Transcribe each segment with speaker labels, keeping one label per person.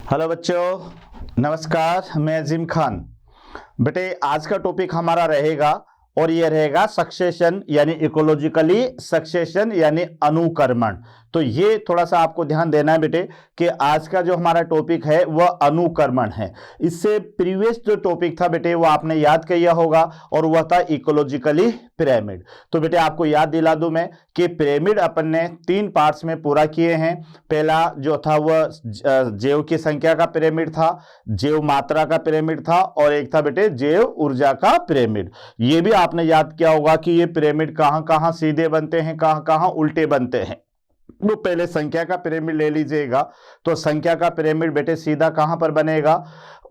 Speaker 1: Hello बच्चों, नमस्कार। मैं अजीम खान। बेटे आज का टॉपिक हमारा रहेगा और ये रहेगा सक्सेशन यानी इकोलॉजिकली सक्सेशन यानी अनुकर्मण। तो ये थोड़ा सा आपको ध्यान देना है बेटे कि आज का जो हमारा टॉपिक है वह अनुकर्मण है। इससे प्रीवियस जो टॉपिक था बेटे वो आपने याद किया होगा और वह था इकोलॉजिकली पिरामिड। तो बेटे आपको याद दिला दूं मैं कि पिरामिड अपन ने 3 पार्ट्स में पूरा किए हैं। पहला जो था वह जैव की संख्या का पिरामिड था, जैव मात्रा का पिरामिड था और एक था बेटे जैव ऊर्जा का पिरामिड। ये भी आपने याद किया होगा कि ये पिरामिड कहां कहां सीधे बनते हैं, कहां कहां उल्टे बनते हैं। तो पहले संख्या का पिरामिड ले लीजिएगा। तो संख्या का पिरामिड बेटे सीधा कहां पर बनेगा?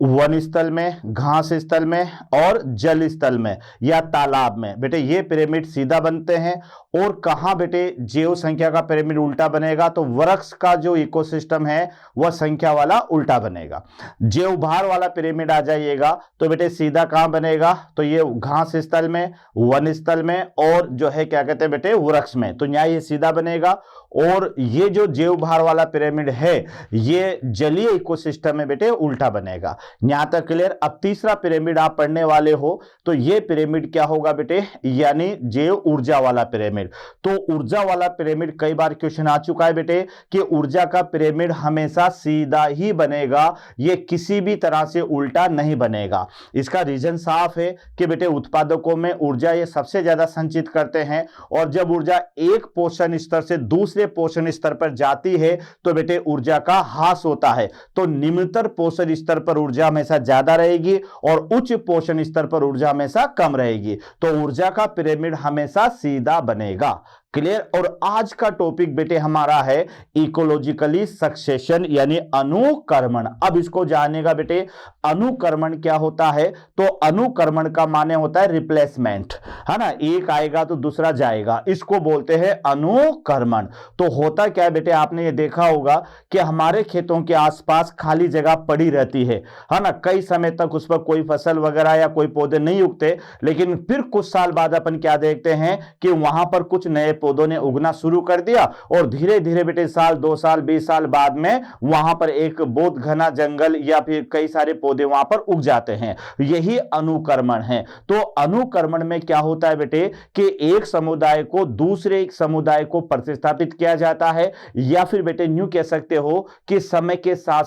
Speaker 1: वन स्थल में, घास स्थल में और जल स्थल में या तालाब में। बेटे ये पिरामिड सीधा बनते हैं। और कहां बेटे जैव संख्या का पिरामिड उल्टा बनेगा? तो वृक्ष का जो इकोसिस्टम है वह संख्या वाला उल्टा बनेगा। जैव भार वाला पिरामिड आ जाइएगा तो बेटे सीधा कहां बनेगा? तो ये घास स्थल में, वन स्थल में और जो है क्या कहते हैं बेटे वृक्ष में। तो यहाँ ये सीधा बनेगा। और ये जो जैव भार वाला पिरामिड है ये जलीय इकोसिस्टम में बेटे उल्टा बनेगा। यहां तक क्लियर? अब तीसरा पिरामिड आप पढ़ने वाले हो तो ये पिरामिड क्या होगा बेटे? यानी जैव ऊर्जा वाला पिरामिड। तो ऊर्जा वाला पिरामिड कई बार क्वेश्चन आ चुका है बेटे कि ऊर्जा का पिरामिड हमेशा सीधा ही बनेगा, ये किसी भी तरह से उल्टा नहीं बनेगा। इसका रीजन साफ है कि बेटे उत्पादकों में ऊर्जा ये सबसे ज्यादा संचित करते हैं और जब ऊर्जा एक पोषण स्तर से दूसरे पोषण स्तर पर जाती है तो बेटे ऊर्जा का ह्रास होता है। तो निम्नतर पोषण स्तर पर ऊर्जा हमेशा ज्यादा रहेगी और उच्च पोषण स्तर पर ऊर्जा हमेशा कम रहेगी। तो ऊर्जा का पिरामिड हमेशा सीधा बनेगा। क्लियर? और आज का टॉपिक बेटे हमारा है इकोलॉजिकली सक्सेशन यानी अनुकर्मण। अब इसको जानेगा बेटे अनुकर्मण क्या होता है। तो अनुकर्मण का माने होता है रिप्लेसमेंट, है ना। एक आएगा तो दूसरा जाएगा, इसको बोलते हैं अनुकर्मण। तो होता क्या है बेटे, आपने ये देखा होगा कि हमारे खेतों के आसपास खाली जगह पड़ी रहती है ना। कई समय तक उस पर कोई फसल वगैरह या कोई पौधे नहीं उगते, लेकिन फिर कुछ साल बाद अपन क्या देखते हैं कि वहां पर कुछ नए पौधों ने उगना शुरू कर दिया और धीरे धीरे बेटे साल 2 साल 20 साल बाद में वहां पर एक बहुत घना जंगल या फिर कई सारे पौधे वहां पर उग जाते हैं। यही अनुकर्मण है। तो अनुकर्मण में क्या होता है बेटे कि एक समुदाय को दूसरे एक समुदाय को प्रतिस्थापित किया जाता है, या फिर बेटे यूं कह सकते हो कि समय के साथ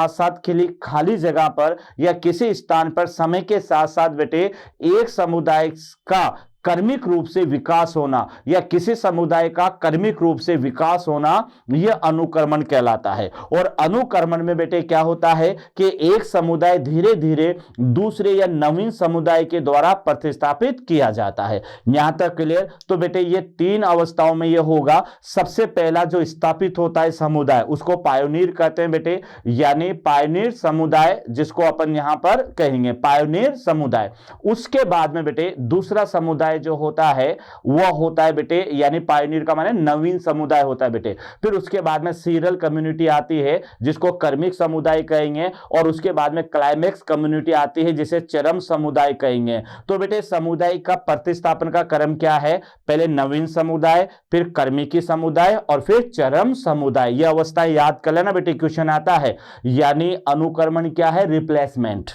Speaker 1: साथ खाली जगह पर या किसी स्थान पर समय के साथ साथ बेटे एक समुदाय का कर्मिक रूप से विकास होना या किसी समुदाय का कर्मिक रूप से विकास होना यह अनुकर्मण कहलाता है। और अनुकर्मण में बेटे क्या होता है कि एक समुदाय धीरे धीरे दूसरे या नवीन समुदाय के द्वारा प्रतिस्थापित किया जाता है। यहां तक क्लियर? तो बेटे ये 3 अवस्थाओं में यह होगा। सबसे पहला जो स्थापित होता है समुदाय उसको पायोनियर कहते हैं बेटे, यानी पायोनियर समुदाय जिसको अपन यहां पर कहेंगे पायोनियर समुदाय। उसके बाद में बेटे दूसरा समुदाय जो होता है वह होता है बेटे, यानी पायोनियर का माने नवीन समुदाय होता है बेटे। फिर उसके बाद में सीरियल कम्युनिटी आती है जिसको कर्मिक समुदाय कहेंगे और उसके बाद में क्लाइमेक्स कम्युनिटी आती है जिसे चरम समुदाय कहेंगे। तो बेटे समुदाय का प्रतिस्थापन का क्रम क्या है? पहले नवीन समुदाय, फिर कर्मिकी समुदाय और फिर चरम समुदाय। यह अवस्था याद कर लेना बेटे, क्वेश्चन आता है। यानी अनुकर्मण क्या है? Replacement.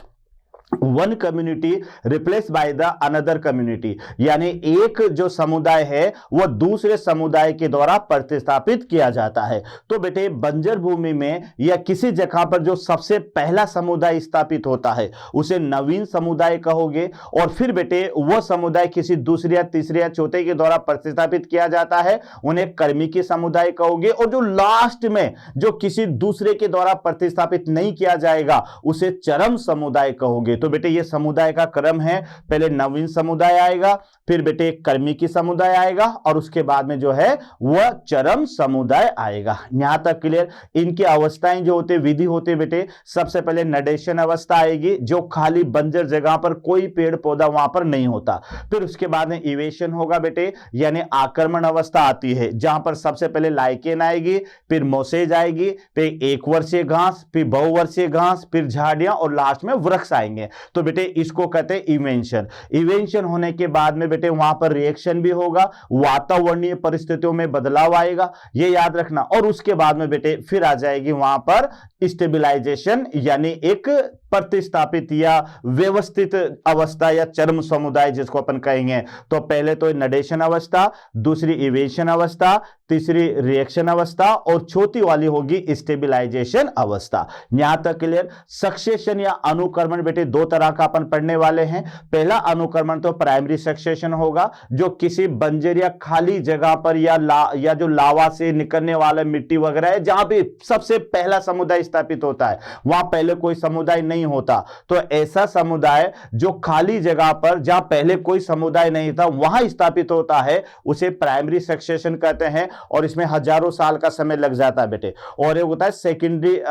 Speaker 1: One community replace by the another community, यानी एक जो समुदाय है वह दूसरे समुदाय के द्वारा प्रतिस्थापित किया जाता है। तो बेटे बंजर भूमि में या किसी जगह पर जो सबसे पहला समुदाय स्थापित होता है उसे नवीन समुदाय कहोगे, और फिर बेटे वह समुदाय किसी दूसरे या तीसरे या चौथे के द्वारा प्रतिस्थापित किया जाता है, उन्हें कर्मिकी समुदाय कहोगे। और जो लास्ट में जो किसी दूसरे के द्वारा प्रतिस्थापित नहीं किया जाएगा उसे चरम समुदाय कहोगे। तो बेटे ये समुदाय का क्रम है, पहले नवीन समुदाय आएगा, फिर बेटे कर्मिकी समुदाय आएगा और उसके बाद में जो है वह चरम समुदाय आएगा। यहां तक क्लियर? इनकी अवस्थाएं जो होते विधि होते बेटे, सबसे पहले नडेशन अवस्था आएगी जो खाली बंजर जगह पर कोई पेड़ पौधा वहां पर नहीं होता। फिर उसके बाद में इवेशन होगा बेटे, यानी आक्रमण अवस्था आती है जहां पर सबसे पहले लाइकेन आएगी, फिर मोसेज आएगी, फिर 1 वर्षीय घास, फिर बहुवर्षीय घास, फिर झाड़ियां और लास्ट में वृक्ष आएंगे। हैं। तो बेटे इसको कहते हैं इवेंशन। इवेंशन होने के बाद में बेटे वहां पर रिएक्शन भी होगा, वातावरणीय परिस्थितियों में बदलाव आएगा, ये याद रखना। और उसके बाद में बेटे फिर आ जाएगी वहां पर स्टेबिलाईजेशन, यानी एक प्रतिस्थापित या व्यवस्थित अवस्था या चरम समुदाय जिसको अपन कहेंगे। तो पहले तो नडेशन अवस्था, दूसरी इवेंशन अवस्था, तीसरी रिएक्शन अवस्था और चौथी वाली होगी स्टेबिलाईजेशन अवस्था। यहां तक क्लियर। सक्सेशन या अनुकर्मण बेटे दो तरह का अपन पढ़ने वाले हैं। पहला अनुकर्मण तो प्राइमरी सक्सेशन होगा, जो किसी बंजर या खाली जगह पर या जो लावा से निकलने वाला मिट्टी वगैरह है, जहां भी सबसे पहला समुदाय स्थापित होता है, वहां पहले कोई समुदाय नहीं होता। तो ऐसा समुदाय जो खाली जगह पर जहां पहले कोई समुदाय नहीं था वहां स्थापित होता है, उसे प्राइमरी सक्सेशन कहते हैं। और इसमें हजारों साल का समय लग जाता है बेटे। और एक होता है सेकेंडरी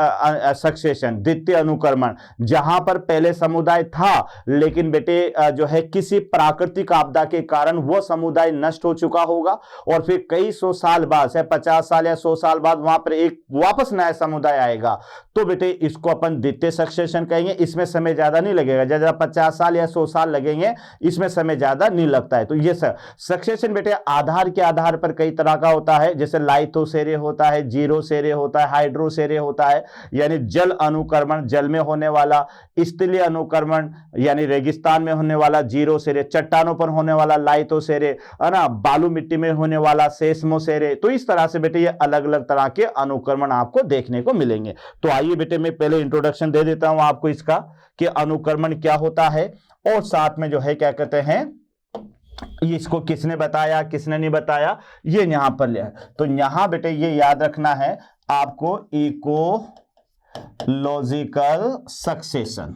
Speaker 1: सक्सेशन, द्वितीय अनुकर्मण, जहां पर पहले समुदाय था लेकिन बेटे जो है किसी प्राकृतिक आपदा के कारण वो समुदाय नष्ट हो चुका होगा, और फिर कई सौ साल बाद, 50 साल या 100 साल बाद वहां पर एक वापस नया समुदाय आएगा। तो बेटे इसको अपन द्वितीय सक्सेशन कहेंगे। इसमें समय ज्यादा नहीं लगेगा, ज्यादा 50 साल या 100 साल लगेंगे, इसमें समय ज्यादा नहीं लगता है। तो ये सक्सेशन बेटे आधार के आधार पर कई तरह का होता है, जैसे लाइथोसेरे होता है, जीरोसेरे होता है, हाइड्रोसेरे होता है, यानी जल अनुकर्मण, जल में होने वाला, स्थलीय अनुकर्मण यानी रेगिस्तान में होने वाला जीरोसेरे, चट्टानों पर होने वाला लाइथोसेरे, है ना, बालू मिट्टी में होने वाला सेस्मोसेरे। तो इस तरह से बेटे ये अलग अलग तरह के अनुकर्मण आपको देखने को मिलेंगे। तो आइए बेटे मैं पहले इंट्रोडक्शन दे देता हूं आपको इसका कि अनुकर्मण क्या होता है, और साथ में जो है क्या कहते हैं इसको किसने बताया किसने नहीं बताया ये यहां पर लिया। तो यहां बेटे ये याद रखना है आपको, इकोलॉजिकल सक्सेशन,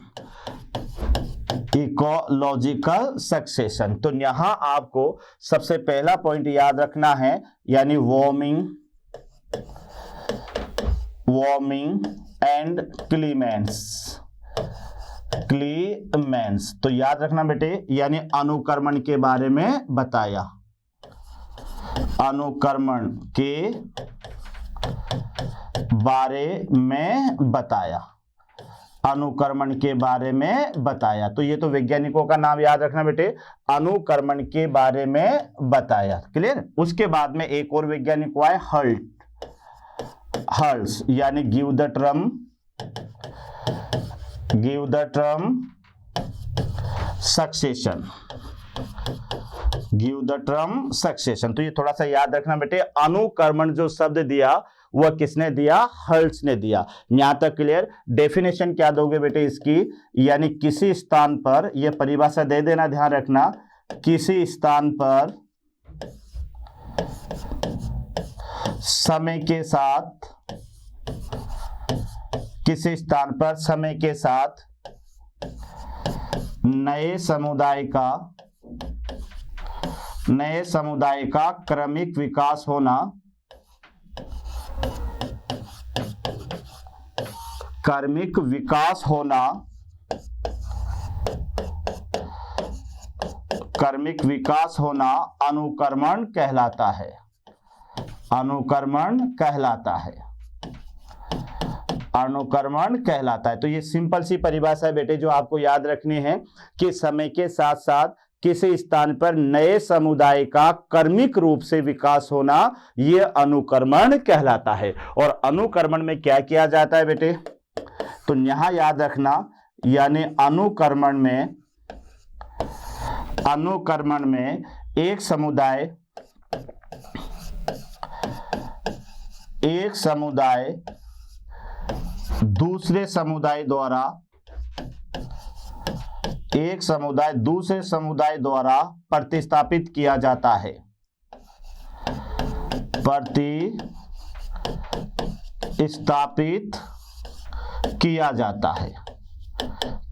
Speaker 1: इकोलॉजिकल सक्सेशन। तो यहां आपको सबसे पहला पॉइंट याद रखना है, यानी वार्मिंग एंड क्लीमेंस। तो याद रखना बेटे, यानी अनुकर्मण के बारे में बताया, अनुकर्मण के बारे में बताया, अनुकर्मण के बारे में बताया। तो ये तो वैज्ञानिकों का नाम याद रखना बेटे, अनुकर्मण के बारे में बताया। क्लियर। उसके बाद में एक और वैज्ञानिक हुआ है हर्ट्ज, यानी give the term succession, give the term succession. तो ये थोड़ा सा याद रखना बेटे, अनुकर्मण जो शब्द दिया वह किसने दिया, हर्ट्ज ने दिया। यहां तक क्लियर। डेफिनेशन क्या दोगे बेटे इसकी, यानी किसी स्थान पर, यह परिभाषा दे देना, ध्यान रखना, किसी स्थान पर समय के साथ, किसी स्थान पर समय के साथ नए समुदाय का क्रमिक विकास होना, अनुकर्मण कहलाता है, अनुकर्मण कहलाता है। तो ये सिंपल सी परिभाषा है बेटे जो आपको याद रखनी है कि समय के साथ साथ किसी स्थान पर नए समुदाय का क्रमिक रूप से विकास होना, यह अनुकर्मण कहलाता है। और अनुकर्मण में क्या किया जाता है बेटे, तो यहां याद रखना, यानी अनुकर्मण में एक समुदाय दूसरे समुदाय द्वारा प्रतिस्थापित किया जाता है,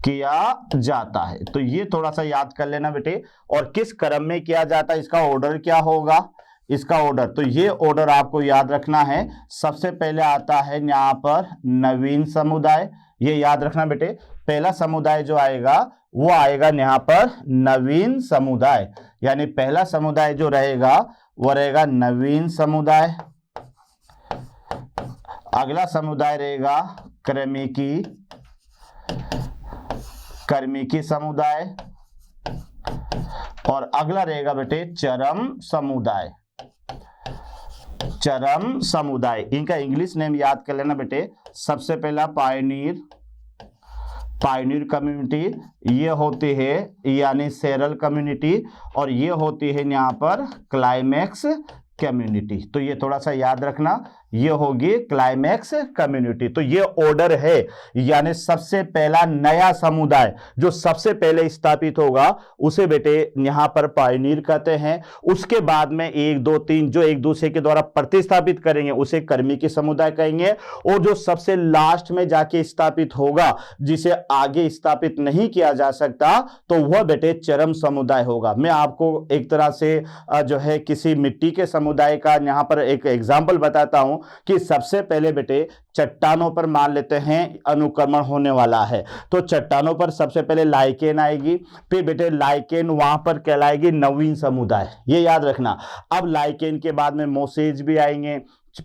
Speaker 1: किया जाता है। तो ये थोड़ा सा याद कर लेना बेटे। और किस क्रम में किया जाता है, इसका ऑर्डर क्या होगा, इसका ऑर्डर, तो ये ऑर्डर आपको याद रखना है। सबसे पहले आता है यहाँ पर नवीन समुदाय, ये याद रखना बेटे। पहला समुदाय जो आएगा वो आएगा यहाँ पर नवीन समुदाय, यानी पहला समुदाय जो रहेगा वो रहेगा नवीन समुदाय। अगला समुदाय रहेगा क्रमिकी कर्मिकी समुदाय, और अगला रहेगा बेटे चरम समुदाय। चरम समुदाय, इनका इंग्लिश नेम याद कर लेना बेटे। सबसे पहला पायनियर, पायनियर कम्युनिटी, ये होती है यानी सेरल कम्युनिटी, और ये होती है यहाँ पर क्लाइमैक्स कम्युनिटी। तो ये थोड़ा सा याद रखना, ये होगी क्लाइमैक्स कम्युनिटी। तो ये ऑर्डर है, यानी सबसे पहला नया समुदाय जो सबसे पहले स्थापित होगा उसे बेटे यहां पर पायनियर कहते हैं। उसके बाद में 1 2 3 जो एक दूसरे के द्वारा प्रतिस्थापित करेंगे उसे कर्मिकी समुदाय कहेंगे, और जो सबसे लास्ट में जाके स्थापित होगा जिसे आगे स्थापित नहीं किया जा सकता तो वह बेटे चरम समुदाय होगा। मैं आपको एक तरह से जो है किसी मिट्टी के समुदाय का यहां पर एक एग्जाम्पल बताता हूं कि सबसे पहले बेटे चट्टानों पर मान लेते हैं अनुक्रमण होने वाला है, तो चट्टानों पर सबसे पहले लाइकेन आएगी, फिर बेटे लाइकेन वहां पर कहलाएगी नवीन समुदाय, ये याद रखना। अब लाइकेन के बाद में मोसेज भी आएंगे,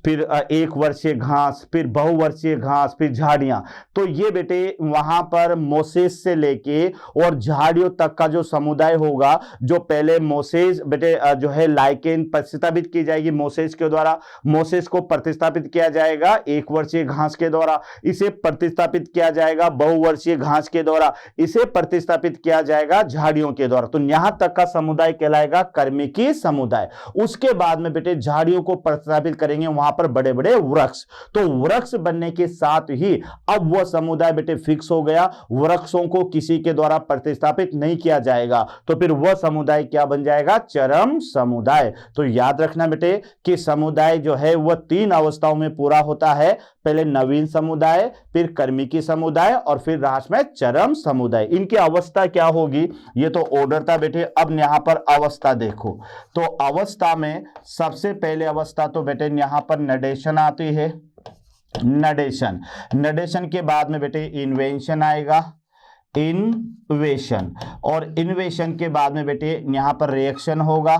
Speaker 1: फिर 1 वर्षीय घास, फिर बहुवर्षीय घास, फिर झाड़ियां। तो ये बेटे वहां पर मोसेस से लेके और झाड़ियों तक का जो समुदाय होगा, जो पहले मोसेस बेटे जो है लाइकेन प्रतिस्थापित की जाएगी मोसेस के द्वारा, मोसेस को प्रतिस्थापित किया जाएगा 1 वर्षीय घास के द्वारा, इसे प्रतिस्थापित किया जाएगा बहुवर्षीय घास के द्वारा, इसे प्रतिस्थापित किया जाएगा झाड़ियों के द्वारा। तो यहां तक का समुदाय कहलाएगा कर्मिकी समुदाय। उसके बाद में बेटे झाड़ियों को प्रतिस्थापित करेंगे वहां पर बड़े बड़े वृक्ष, तो वृक्ष बनने के साथ ही अब वह समुदाय बेटे फिक्स हो गया, वृक्षों को किसी के द्वारा प्रतिस्थापित नहीं किया जाएगा, तो फिर वह समुदाय क्या बन जाएगा, चरम समुदाय। तो याद रखना बेटे कि समुदाय जो है वह 3 अवस्थाओं में पूरा होता है, पहले नवीन समुदाय, फिर कर्मिकी समुदाय, और फिर लास्ट में चरम समुदाय। इनकी अवस्था क्या होगी, ये तो ऑर्डर था बेटे। अब यहां पर अवस्था देखो, तो अवस्था में सबसे पहले अवस्था तो बेटे यहां पर नडेशन आती है, नडेशन, नडेशन के बाद में बेटे इन्वेंशन आएगा, इन्वेशन, और इन्वेशन के बाद में बेटे यहां पर रिएक्शन होगा,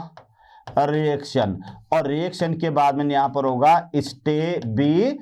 Speaker 1: रिएक्शन, और रिएक्शन के बाद में यहां पर होगा स्टेबिलाइजेशन,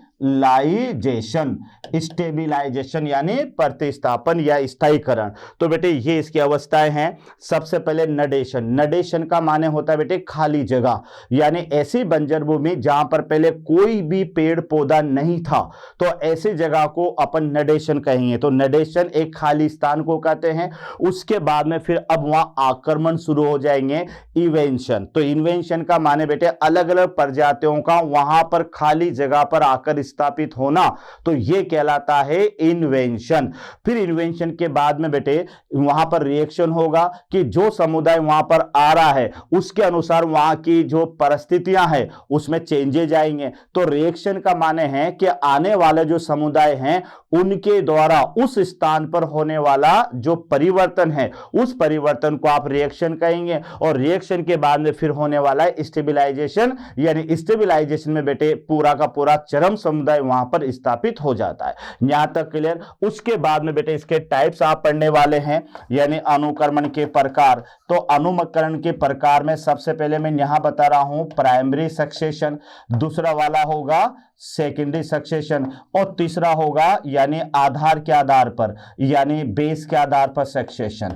Speaker 1: स्टेबिलाइजेशन यानी प्रतिस्थापन या स्थायीकरण। तो बेटे ये इसकी अवस्थाएं हैं। सबसे पहले नडेशन, नडेशन का माने होता है बेटे खाली जगह, यानी ऐसी बंजर भूमि जहां पर पहले कोई भी पेड़ पौधा नहीं था, तो ऐसी जगह को अपन नडेशन कहेंगे। तो नडेशन एक खाली स्थान को कहते हैं। उसके बाद में फिर अब वहां आक्रमण शुरू हो जाएंगे, इन्वेंशन। तो इन्वेंशन का माने बेटे अलग अलग प्रजातियों का वहां पर खाली जगह पर आकर स्थापित होना, तो यह कहलाता है इन्वेंशन। फिर इन्वेंशन के बाद में बेटे वहां पर रिएक्शन होगा कि जो समुदाय वहां पर आ रहा है उसके अनुसार वहां की जो परिस्थितियां हैं उसमें चेंजेज आएंगे। तो रिएक्शन का माने है कि आने वाले जो समुदाय हैं उनके द्वारा उस स्थान पर होने वाला जो परिवर्तन है उस परिवर्तन को आप रिएक्शन कहेंगे, और रिएक्शन के बाद में फिर होने वाला है स्टेबिलाइजेशन, यानी स्टेबिलाइजेशन में बेटे पूरा का पूरा चरम समुदाय वहां पर स्थापित हो जाता है। यहां तक क्लियर। उसके बाद में बेटे इसके टाइप्स आप पढ़ने वाले हैं, यानी अनुक्रमण के प्रकार। तो अनुक्रमण के प्रकार में सबसे पहले मैं यहां बता रहा हूं प्राइमरी सक्सेशन, दूसरा वाला होगा सेकेंडरी सक्सेशन, और तीसरा होगा यानी आधार के आधार पर, यानी बेस के आधार पर सक्सेशन,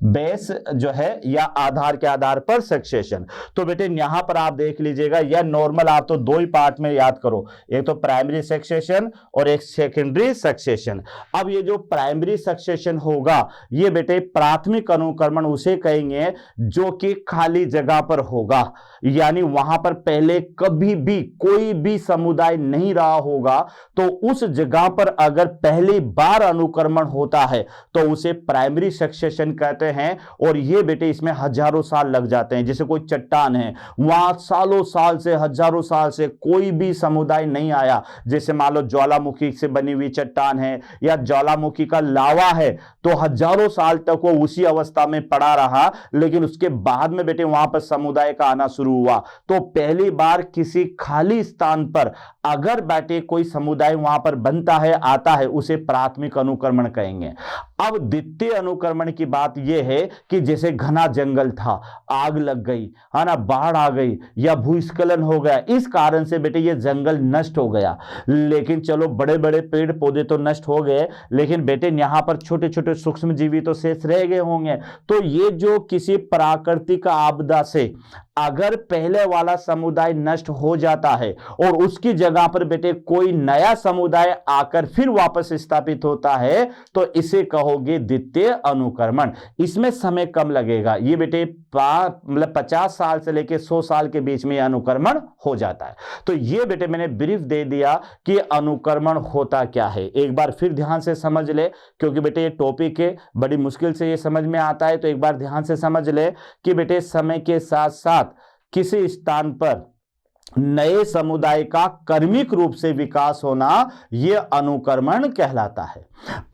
Speaker 1: बेस जो है या आधार के आधार पर सक्सेशन। तो बेटे यहां पर आप देख लीजिएगा, या नॉर्मल आप तो 2 ही पार्ट में याद करो, एक तो प्राइमरी सक्सेशन और एक सेकेंडरी सक्सेशन। अब ये जो प्राइमरी सक्सेशन होगा ये बेटे प्राथमिक अनुक्रमण उसे कहेंगे जो कि खाली जगह पर होगा, यानी वहां पर पहले कभी भी कोई भी समुदाय नहीं रहा होगा, तो उस जगह पर अगर पहली बार अनुक्रमण होता है तो उसे प्राइमरी सक्सेशन कहते हैं। और ये बेटे इसमें हजारों साल लग जाते हैं। जैसे कोई चट्टान है, वहां सालों साल से हजारों साल से कोई भी समुदाय नहीं आया, जैसे मान लो ज्वालामुखी से बनी हुई चट्टान है या ज्वालामुखी का लावा है, तो हजारों साल तक वो उसी अवस्था में पड़ा रहा, लेकिन उसके बाद में बेटे वहां पर समुदाय का आना शुरू हुआ। तो पहली बार किसी खाली स्थान पर अगर बेटे कोई समुदाय वहां पर बनता है, आता है, उसे प्राथमिक अनुक्रमण कहेंगे। अब द्वितीय अनुक्रमण की बात यह है कि जैसे घना जंगल था, आग लग गई है ना, बाढ़ आ गई या भूस्खलन हो गया, इस कारण से बेटे ये जंगल नष्ट हो गया। लेकिन चलो बड़े बड़े पेड़ पौधे तो नष्ट हो गए, लेकिन बेटे यहां पर छोटे छोटे सूक्ष्म जीवी तो शेष रह गए होंगे। तो ये जो किसी प्राकृतिक आपदा से अगर पहले वाला समुदाय नष्ट हो जाता है और उसकी जगह पर बेटे कोई नया समुदाय आकर फिर वापस स्थापित होता है, तो इसे कहोगे द्वितीय अनुक्रमण। इसमें समय कम लगेगा, ये बेटे मतलब 50 साल से लेकर 100 साल के बीच में अनुक्रमण हो जाता है। तो ये बेटे मैंने ब्रीफ दे दिया कि अनुक्रमण होता क्या है। एक बार फिर ध्यान से समझ ले, क्योंकि बेटे ये टॉपिक है, बड़ी मुश्किल से ये समझ में आता है, तो एक बार ध्यान से समझ ले कि बेटे समय के साथ साथ किसी स्थान पर नए समुदाय का कर्मिक रूप से विकास होना यह अनुक्रमण कहलाता है।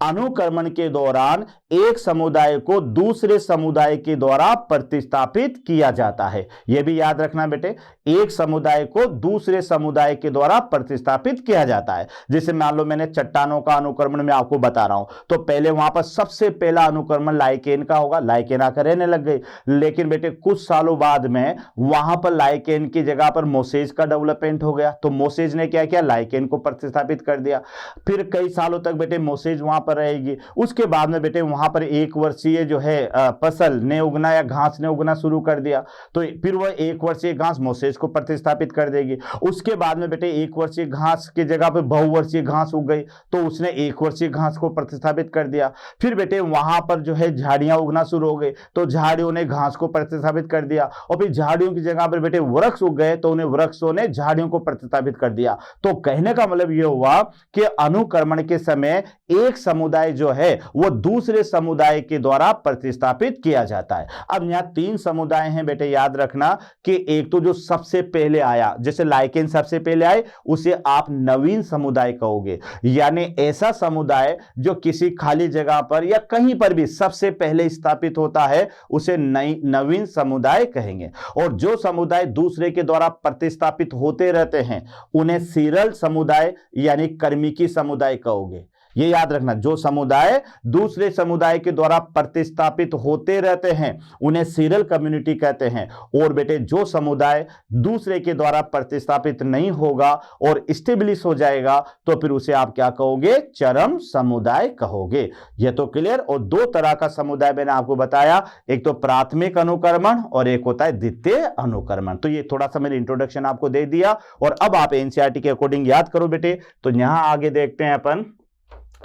Speaker 1: अनुक्रमण के दौरान एक समुदाय को दूसरे समुदाय के द्वारा प्रतिस्थापित किया जाता है। यह भी याद रखना बेटे, एक समुदाय को दूसरे समुदाय के द्वारा प्रतिस्थापित किया जाता है। जैसे मान लो मैंने चट्टानों का अनुक्रमण में आपको बता रहा हूं, तो पहले वहां पर सबसे पहला अनुक्रमण लाइकेन का होगा, लाइकेन आकर रहने लग गई। लेकिन बेटे कुछ सालों बाद में वहां पर लाइकेन की जगह पर मोसेज का डेवलपमेंट हो गया, तो मोसेज ने क्या किया, लाइकेन को प्रतिस्थापित कर दिया। फिर कई सालों तक बेटे मोसेज वहां पर रहेगी। उसके बाद में बेटे वहां पर एक वर्षीय जो है फसल ने उगना या घास ने उगना शुरू कर दिया, तो फिर वह एक वर्षीय घास मोसेज को प्रतिस्थापित कर देगी। उसके बाद में बेटे एक वर्षीय घास की जगह पर बहुवर्षीय घास उग गई, तो उसने एक वर्षीय घास को प्रतिस्थापित कर दिया। फिर बेटे वहां पर जो है झाड़ियां उगना शुरू हो गई, तो झाड़ियों ने घास को प्रतिस्थापित कर दिया। और फिर झाड़ियों की जगह पर बेटे वृक्ष उग गए, तो उन्हें वृक्षों ने झाड़ियों को प्रतिस्थापित कर दिया। तो कहने का मतलब यह हुआ कि अनुक्रमण के समय एक समुदाय जो है वो दूसरे समुदाय के द्वारा प्रतिस्थापित किया जाता है। अब यहां 3 समुदाय हैं बेटे, याद रखना कि एक तो जो सबसे पहले आया, जैसे लाइकेन सबसे पहले आए, उसे आप नवीन समुदाय कहोगे। यानी ऐसा समुदाय जो किसी खाली जगह पर या कहीं पर भी सबसे पहले स्थापित होता है, उसे नवीन समुदाय कहेंगे। और जो समुदाय दूसरे के द्वारा प्रतिस्थापित होते रहते हैं, उन्हें सीरल समुदाय यानी कर्मिकी समुदाय कहोगे। ये याद रखना, जो समुदाय दूसरे समुदाय के द्वारा प्रतिस्थापित होते रहते हैं उन्हें सीरियल कम्युनिटी कहते हैं। और बेटे जो समुदाय दूसरे के द्वारा प्रतिस्थापित नहीं होगा और स्टेब्लिश हो जाएगा, तो फिर उसे आप क्या कहोगे, चरम समुदाय कहोगे। यह तो क्लियर। और 2 तरह का समुदाय मैंने आपको बताया, एक तो प्राथमिक अनुक्रमण और एक होता है द्वितीय अनुक्रमण। तो ये थोड़ा सा मैंने इंट्रोडक्शन आपको दे दिया, और अब आप एनसीईआरटी के अकॉर्डिंग याद करो बेटे। तो यहां आगे देखते हैं अपन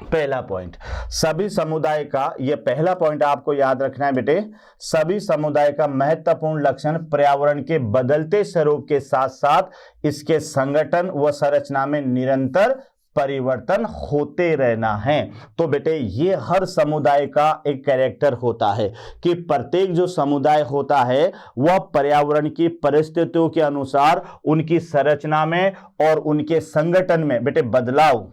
Speaker 1: पहला पॉइंट, सभी समुदाय का, यह पहला पॉइंट आपको याद रखना है बेटे। सभी समुदाय का महत्वपूर्ण लक्षण पर्यावरण के बदलते स्वरूप के साथ साथ इसके संगठन व संरचना में निरंतर परिवर्तन होते रहना है। तो बेटे ये हर समुदाय का एक कैरेक्टर होता है कि प्रत्येक जो समुदाय होता है वह पर्यावरण की परिस्थितियों के अनुसार उनकी संरचना में और उनके संगठन में बेटे बदलाव,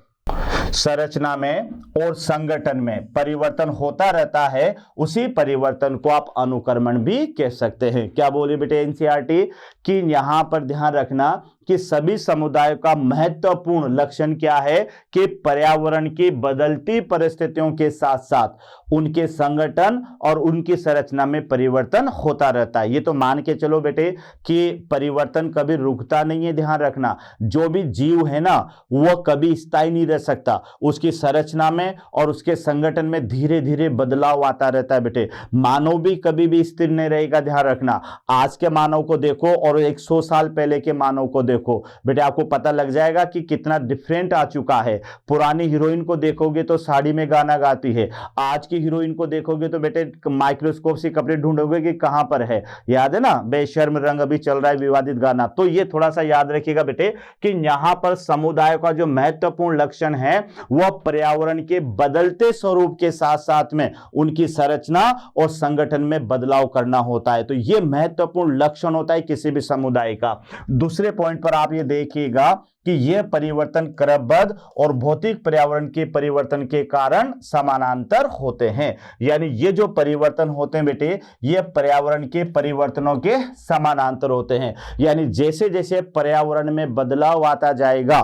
Speaker 1: संरचना में और संगठन में परिवर्तन होता रहता है। उसी परिवर्तन को आप अनुक्रमण भी कह सकते हैं। क्या बोले बेटे एनसीईआरटी कि यहां पर ध्यान रखना कि सभी समुदायों का महत्वपूर्ण लक्षण क्या है कि पर्यावरण की बदलती परिस्थितियों के साथ साथ उनके संगठन और उनकी संरचना में परिवर्तन होता रहता है। ये तो मान के चलो बेटे कि परिवर्तन कभी रुकता नहीं है। ध्यान रखना, जो भी जीव है ना वो कभी स्थायी नहीं रह सकता, उसकी संरचना में और उसके संगठन में धीरे धीरे बदलाव आता रहता है बेटे। मानव भी कभी भी स्थिर नहीं रहेगा। ध्यान रखना, आज के मानव को देखो और 100 साल पहले के मानव को देखो बेटे, आपको पता लग जाएगा कि कितना डिफरेंट आ चुका है। पुरानी हीरोइन को देखोगे तो साड़ी में गाना गाती है, आज की हीरोइन को देखोगे तो बेटे माइक्रोस्कोप से कपड़े ढूंढोगे कि कहां पर है। याद है ना, बेशर्म रंग अभी चल रहा है विवादित गाना। तो ये थोड़ा सा याद रखिएगा बेटे कि यहां पर समुदाय का जो महत्वपूर्ण लक्षण है वह पर्यावरण के बदलते स्वरूप के साथ साथ में उनकी संरचना और संगठन में बदलाव करना होता है। तो यह महत्वपूर्ण लक्षण होता है किसी भी समुदाय का। दूसरे पॉइंट पर आप ये देखिएगा कि यह परिवर्तन क्रमबद्ध और भौतिक पर्यावरण के परिवर्तन के कारण समानांतर होते हैं। यानी ये जो परिवर्तन होते हैं बेटे, ये पर्यावरण के परिवर्तनों के समानांतर होते हैं। यानी जैसे जैसे पर्यावरण में बदलाव आता जाएगा,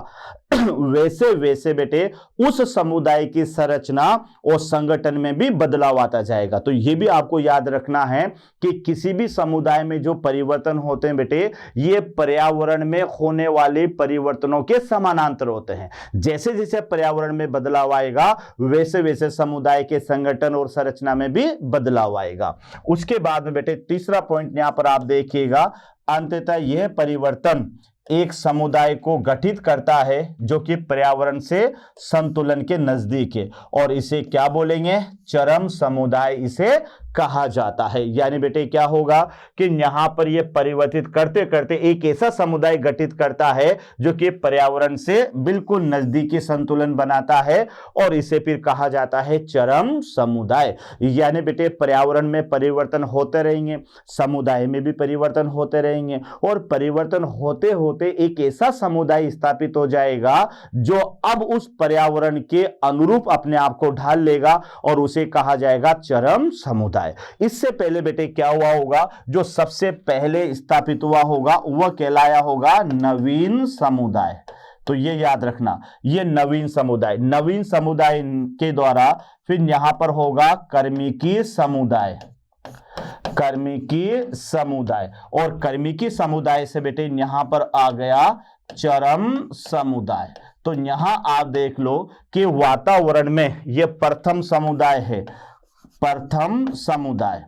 Speaker 1: वैसे वैसे बेटे उस समुदाय की संरचना और संगठन में भी बदलाव आता जाएगा। तो यह भी आपको याद रखना है कि किसी भी समुदाय में जो परिवर्तन होते हैं बेटे, ये पर्यावरण में होने वाले परिवर्तनों के समानांतर होते हैं। जैसे जैसे पर्यावरण में बदलाव आएगा वैसे वैसे समुदाय के संगठन और संरचना में भी बदलाव आएगा। उसके बाद में बेटे तीसरा पॉइंट यहां पर आप देखिएगा, अंततः यह परिवर्तन एक समुदाय को गठित करता है जो कि पर्यावरण से संतुलन के नजदीक है, और इसे क्या बोलेंगे, चरम समुदाय इसे कहा जाता है। यानी बेटे क्या होगा कि यहां पर यह परिवर्तित करते करते एक ऐसा समुदाय गठित करता है जो कि पर्यावरण से बिल्कुल नजदीकी संतुलन बनाता है, और इसे फिर कहा जाता है चरम समुदाय। यानी बेटे पर्यावरण में परिवर्तन होते रहेंगे, समुदाय में भी परिवर्तन होते रहेंगे, और परिवर्तन होते होते एक ऐसा समुदाय स्थापित हो जाएगा जो अब उस पर्यावरण के अनुरूप अपने आप को ढाल लेगा, और उसे कहा जाएगा चरम समुदाय। इससे पहले बेटे क्या हुआ होगा, जो सबसे पहले स्थापित हुआ होगा वह कहलाया होगा नवीन समुदाय। तो ये याद रखना, ये नवीन समुदाय के द्वारा फिर यहां पर होगा कर्मिकी समुदाय, कर्मिकी समुदाय, और कर्मिकी समुदाय से बेटे यहां पर आ गया चरम समुदाय। तो यहां आप देख लो कि वातावरण में यह प्रथम समुदाय है, प्रथम समुदाय।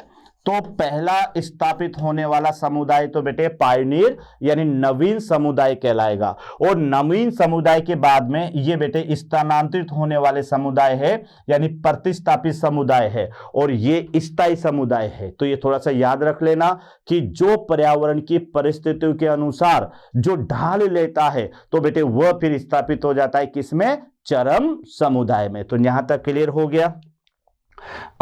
Speaker 1: तो पहला स्थापित होने वाला समुदाय तो बेटे पायनियर यानी नवीन समुदाय कहलाएगा, और नवीन समुदाय के बाद में ये बेटे स्थानांतरित होने वाले समुदाय है यानी प्रतिस्थापित समुदाय है, और ये स्थायी समुदाय है। तो ये थोड़ा सा याद रख लेना कि जो पर्यावरण की परिस्थितियों के अनुसार जो ढाल लेता है तो बेटे वह फिर स्थापित हो जाता है किसमें, चरम समुदाय में। तो यहां तक क्लियर हो गया।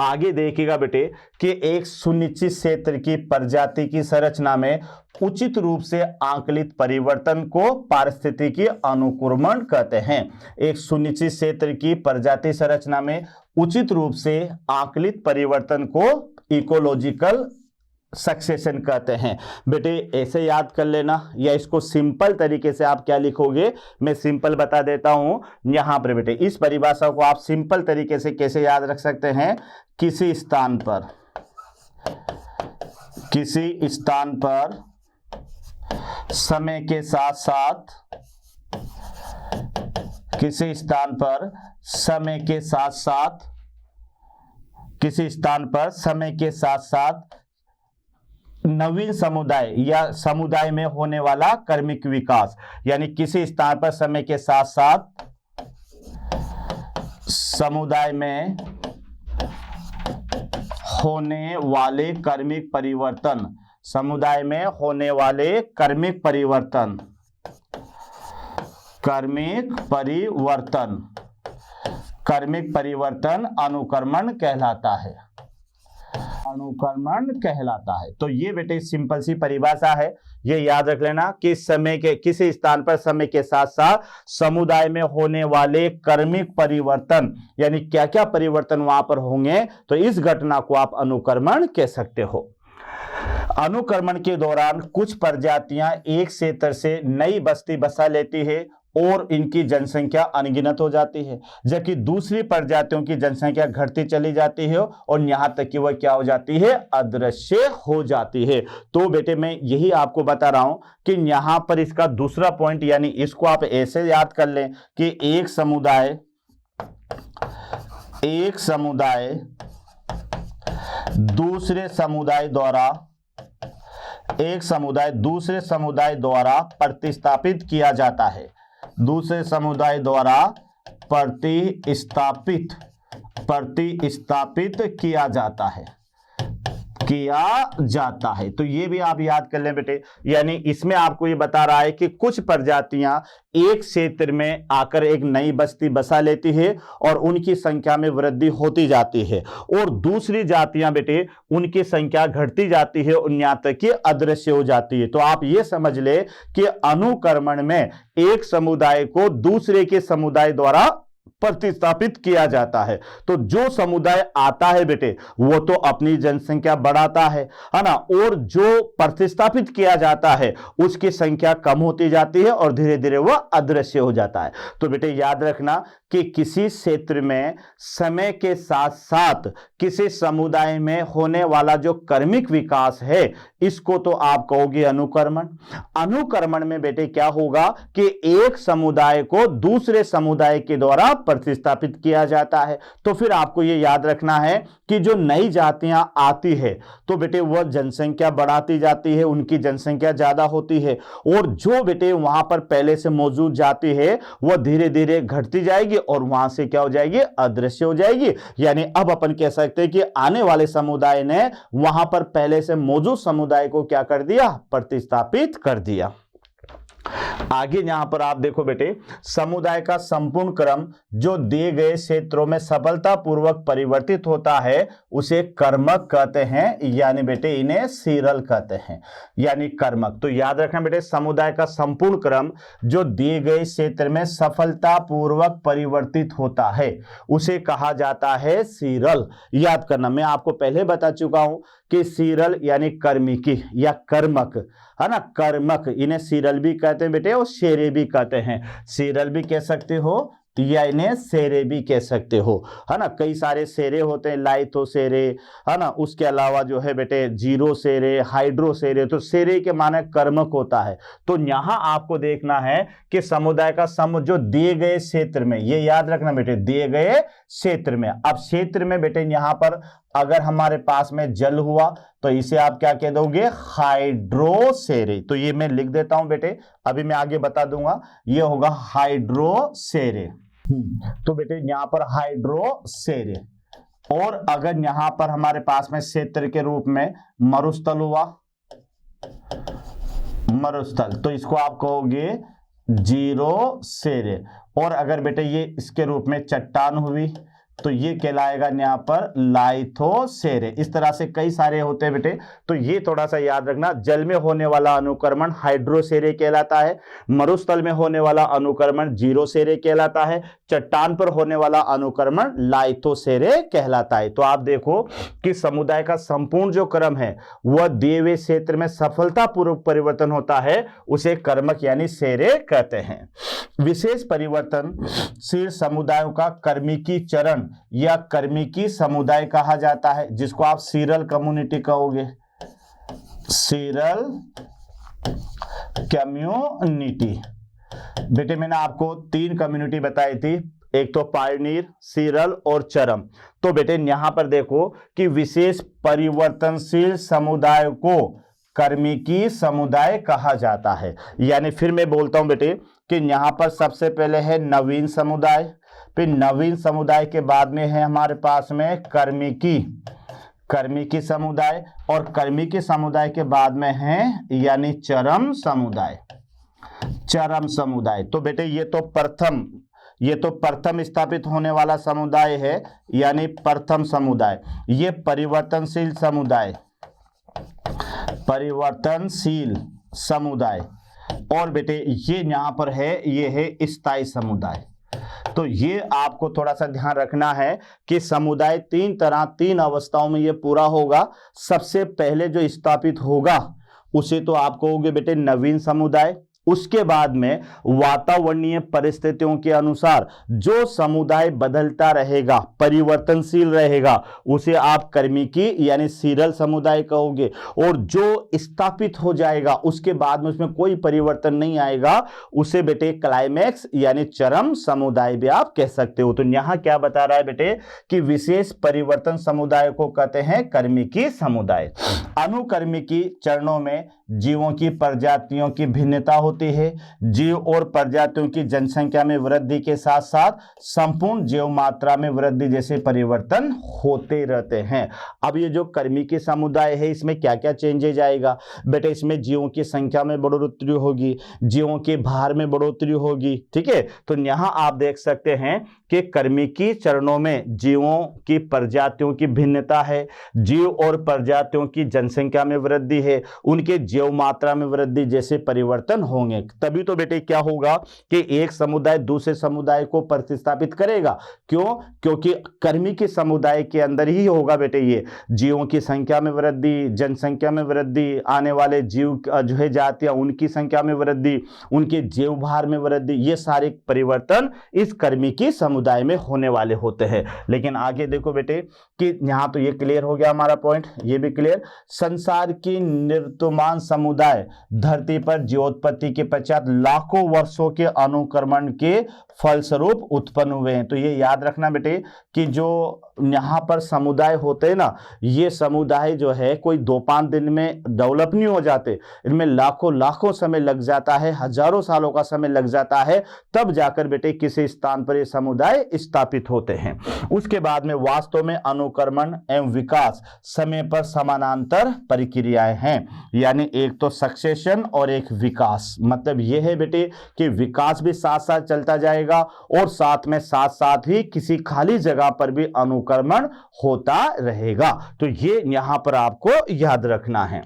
Speaker 1: आगे देखिएगा बेटे कि एक सुनिश्चित क्षेत्र की प्रजाति की संरचना में उचित रूप से आंकलित परिवर्तन को पारिस्थितिकी अनुक्रमण कहते हैं। एक सुनिश्चित क्षेत्र की प्रजाति संरचना में उचित रूप से आंकलित परिवर्तन को इकोलॉजिकल सक्सेशन कहते हैं। बेटे ऐसे याद कर लेना, या इसको सिंपल तरीके से आप क्या लिखोगे, मैं सिंपल बता देता हूं। यहां पर बेटे इस परिभाषा को आप सिंपल तरीके से कैसे याद रख सकते हैं, किसी स्थान पर समय के साथ साथ, किसी स्थान पर समय के साथ साथ नवीन समुदाय या समुदाय में होने वाला कर्मिक विकास, यानी किसी स्थान पर समय के साथ साथ समुदाय में होने वाले कर्मिक परिवर्तन, समुदाय में होने वाले कर्मिक परिवर्तन अनुक्रमण कहलाता है, अनुक्रमण कहलाता है। तो ये बेटे सिंपल सी परिभाषा है, ये याद रख लेना कि समय के किसी स्थान पर समय के साथ साथ समुदाय में होने वाले कर्मिक परिवर्तन, यानी क्या क्या परिवर्तन वहां पर होंगे, तो इस घटना को आप अनुक्रमण कह सकते हो। अनुक्रमण के दौरान कुछ प्रजातियां एक क्षेत्र से नई बस्ती बसा लेती है और इनकी जनसंख्या अनगिनत हो जाती है, जबकि दूसरी प्रजातियों की जनसंख्या घटती चली जाती है और यहां तक कि वह क्या हो जाती है, अदृश्य हो जाती है। तो बेटे मैं यही आपको बता रहा हूं कि यहां पर इसका दूसरा पॉइंट, यानी इसको आप ऐसे याद कर लें कि एक समुदाय दूसरे समुदाय द्वारा प्रतिस्थापित किया जाता है, दूसरे समुदाय द्वारा प्रतिस्थापित किया जाता है। तो ये भी आप याद कर लें बेटे, यानी इसमें आपको ये बता रहा है कि कुछ प्रजातियां एक क्षेत्र में आकर एक नई बस्ती बसा लेती है और उनकी संख्या में वृद्धि होती जाती है, और दूसरी जातियां बेटे उनकी संख्या घटती जाती है और यहां तक कि अदृश्य हो जाती है। तो आप ये समझ ले कि अनुक्रमण में एक समुदाय को दूसरे के समुदाय द्वारा प्रतिस्थापित किया जाता है। तो जो समुदाय आता है बेटे वो तो अपनी जनसंख्या बढ़ाता है ना, और जो प्रतिस्थापित किया जाता है उसकी संख्या कम होती जाती है और धीरे धीरे वह अदृश्य हो जाता है। तो बेटे याद रखना कि किसी क्षेत्र में समय के साथ साथ किसी समुदाय में होने वाला जो कर्मिक विकास है इसको तो आप कहोगे अनुकर्मण। अनुकर्मण में बेटे क्या होगा कि एक समुदाय को दूसरे समुदाय के द्वारा प्रतिस्थापित किया जाता है। तो फिर आपको यह याद रखना है कि जो नई जातियां आती है तो बेटे वह जनसंख्या बढ़ाती जाती है, उनकी जनसंख्या ज्यादा होती है, और जो बेटे वहां पर पहले से मौजूद जाति है वह धीरे धीरे घटती जाएगी और वहां से क्या हो जाएगी, अदृश्य हो जाएगी। यानी अब अपन कह सकते हैं कि आने वाले समुदाय ने वहां पर पहले से मौजूद समुदाय को क्या कर दिया, प्रतिस्थापित कर दिया। आगे यहां पर आप देखो बेटे, समुदाय का संपूर्ण क्रम जो दिए गए क्षेत्रों में सफलतापूर्वक परिवर्तित होता है उसे कर्मक कहते हैं, यानी बेटे इन्हें सीरल कहते हैं, यानी कर्मक। तो याद रखना बेटे, समुदाय का संपूर्ण क्रम जो दिए गए क्षेत्र में सफलतापूर्वक परिवर्तित होता है उसे कहा जाता है सीरल। याद करना, मैं आपको पहले बता चुका हूं कि सीरल यानी कर्मिकी या कर्मक है ना, कर्मक इन्हें सीरल भी कहते हैं बेटे और शेरे भी कहते हैं। सीरल भी कह सकते हो या इन्हें सेरे भी कह सकते हो, है ना। कई सारे सेरे होते हैं, लाइथो सेरे, है ना, उसके अलावा जो है बेटे जीरो सेरे, हाइड्रो सेरे। तो सेरे के माने कर्मक होता है। तो यहां आपको देखना है कि समुदाय का सम जो दिए गए क्षेत्र में, ये याद रखना बेटे, दिए गए क्षेत्र में। अब क्षेत्र में बेटे यहां पर अगर हमारे पास में जल हुआ तो इसे आप क्या कह दोगे, हाइड्रोसेरे। तो ये मैं लिख देता हूं बेटे, अभी मैं आगे बता दूंगा, ये होगा हाइड्रोसेरे। तो बेटे यहां पर हाइड्रोसेरे। और अगर यहां पर हमारे पास में क्षेत्र के रूप में मरुस्थल हुआ, मरुस्थल, तो इसको आप कहोगे जीरो सेरे। और अगर बेटे ये इसके रूप में चट्टान हुई तो ये कहलाएगा यहां पर लाइथोसेरे। इस तरह से कई सारे होते हैं बेटे। तो ये थोड़ा सा याद रखना, जल में होने वाला अनुक्रमण हाइड्रोसेरे कहलाता है, मरुस्थल में होने वाला अनुक्रमण जीरोसेरे कहलाता है, चट्टान पर होने वाला अनुक्रमण लाइथोसेरे कहलाता है। तो आप देखो कि समुदाय का संपूर्ण जो क्रम है वह दिए हुए क्षेत्र में सफलतापूर्वक परिवर्तन होता है, उसे कर्मक यानी सेरे कहते हैं। विशेष परिवर्तनशील समुदायों का कर्मिकी चरण या कर्मिकी समुदाय कहा जाता है, जिसको आप सीरल कम्युनिटी कहोगे, सीरल कम्युनिटी। बेटे मैंने आपको 3 कम्युनिटी बताई थी, एक तो पायनियर, सीरल और चरम। तो बेटे यहां पर देखो कि विशेष परिवर्तनशील समुदाय को कर्मिकी समुदाय कहा जाता है। यानी फिर मैं बोलता हूं बेटे कि यहां पर सबसे पहले है नवीन समुदाय, फिर नवीन समुदाय के बाद में है हमारे पास में कर्मिकी समुदाय, और कर्मिकी समुदाय के बाद में है यानी चरम समुदाय, चरम समुदाय। तो बेटे ये तो प्रथम स्थापित होने वाला समुदाय है, यानी प्रथम समुदाय। ये परिवर्तनशील समुदाय, परिवर्तनशील समुदाय। और बेटे ये यहां पर है, ये है स्थायी समुदाय। तो ये आपको थोड़ा सा ध्यान रखना है कि समुदाय 3 अवस्थाओं में ये पूरा होगा। सबसे पहले जो स्थापित होगा उसे तो आप कहोगे बेटे नवीन समुदाय। उसके बाद में वातावरणीय परिस्थितियों के अनुसार जो समुदाय बदलता रहेगा, परिवर्तनशील रहेगा, उसे आप कर्मिकी यानी सीरल समुदाय कहोगे। और जो स्थापित हो जाएगा उसके बाद में उसमें कोई परिवर्तन नहीं आएगा, उसे बेटे क्लाइमैक्स यानी चरम समुदाय भी आप कह सकते हो। तो यहां क्या बता रहा है बेटे कि विशेष परिवर्तन समुदाय को कहते हैं कर्मिकी समुदाय। अनुकर्मिकी चरणों में जीवों की प्रजातियों की भिन्नता होती है। जीव और प्रजातियों की जनसंख्या में वृद्धि के साथ साथ संपूर्ण जीव मात्रा में वृद्धि जैसे परिवर्तन होते रहते हैं। अब ये जो कर्मिकी समुदाय है इसमें क्या क्या चेंजेज आएगा बेटे, इसमें जीवों की संख्या में बढ़ोतरी होगी, जीवों के भार में बढ़ोतरी होगी, ठीक है। तो यहां आप देख सकते हैं कि कर्मिकी चरणों में जीवों की प्रजातियों की भिन्नता है, जीव और प्रजातियों की जनसंख्या में वृद्धि है, उनके जैव मात्रा में वृद्धि जैसे परिवर्तन होंगे, तभी तो बेटे क्या होगा कि एक समुदाय दूसरे समुदाय को प्रतिस्थापित करेगा। क्यों? क्योंकि कर्मी के समुदाय के अंदर ही होगा बेटे ये जीवों की संख्या में वृद्धि, जनसंख्या में वृद्धि, आने वाले जीव जो है जातियां उनकी संख्या में वृद्धि, उनके जैव भार में वृद्धि, ये सारे परिवर्तन इस कर्मी की समुदाय में होने वाले होते हैं। लेकिन आगे देखो बेटे कि यहां तो ये क्लियर हो गया हमारा पॉइंट, ये भी क्लियर। संसार की निर्तुमान समुदाय धरती पर जीवोत्पत्ति के पश्चात लाखों वर्षों के अनुक्रमण के फलस्वरूप उत्पन्न हुए हैं। तो ये याद रखना बेटे कि जो यहाँ पर समुदाय होते हैं ना, ये समुदाय जो है कोई 2-5 दिन में डेवलप नहीं हो जाते, इनमें लाखों समय लग जाता है, हजारों सालों का समय लग जाता है, तब जाकर बेटे किसी स्थान पर ये समुदाय स्थापित होते हैं। उसके बाद में वास्तव में अनुक्रमण एवं विकास समय पर समानांतर प्रक्रियाएं हैं, यानी एक तो सक्सेशन और एक विकास। मतलब यह है बेटे कि विकास भी साथ साथ चलता जाएगा और साथ में साथ ही किसी खाली जगह पर भी अनुक्रमण होता रहेगा। तो ये यहां पर आपको याद रखना है।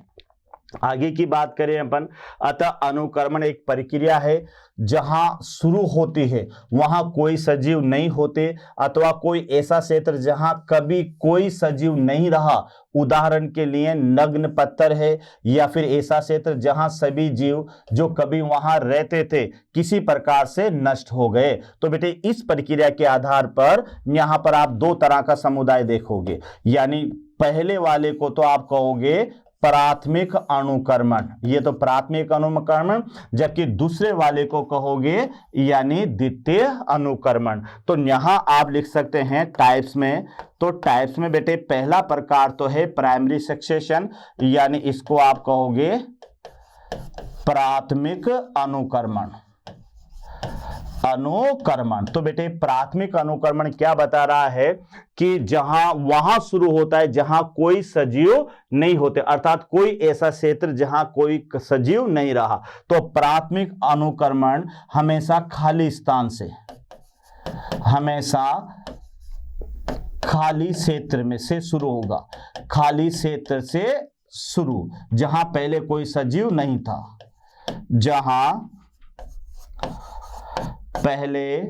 Speaker 1: आगे की बात करें अपन, अतः अनुक्रमण एक प्रक्रिया है जहां शुरू होती है वहां कोई सजीव नहीं होते, अथवा कोई ऐसा क्षेत्र जहां कभी कोई सजीव नहीं रहा, उदाहरण के लिए नग्न पत्थर है, या फिर ऐसा क्षेत्र जहां सभी जीव जो कभी वहां रहते थे किसी प्रकार से नष्ट हो गए। तो बेटे इस प्रक्रिया के आधार पर यहां पर आप 2 तरह का समुदाय देखोगे, यानी पहले वाले को तो आप कहोगे प्राथमिक अनुक्रमण, ये तो प्राथमिक अनुक्रमण, जबकि दूसरे वाले को कहोगे यानी द्वितीय अनुक्रमण। तो यहां आप लिख सकते हैं टाइप्स में, तो टाइप्स में बेटे पहला प्रकार तो है प्राइमरी सक्सेशन, यानी इसको आप कहोगे प्राथमिक अनुक्रमण। तो बेटे प्राथमिक अनुक्रमण क्या बता रहा है कि जहां वहां शुरू होता है जहां कोई सजीव नहीं होते, अर्थात कोई ऐसा क्षेत्र जहां कोई सजीव नहीं रहा। तो प्राथमिक अनुक्रमण हमेशा खाली स्थान से, हमेशा खाली क्षेत्र में से शुरू होगा, खाली क्षेत्र से शुरू, जहां पहले कोई सजीव नहीं था, जहां पहले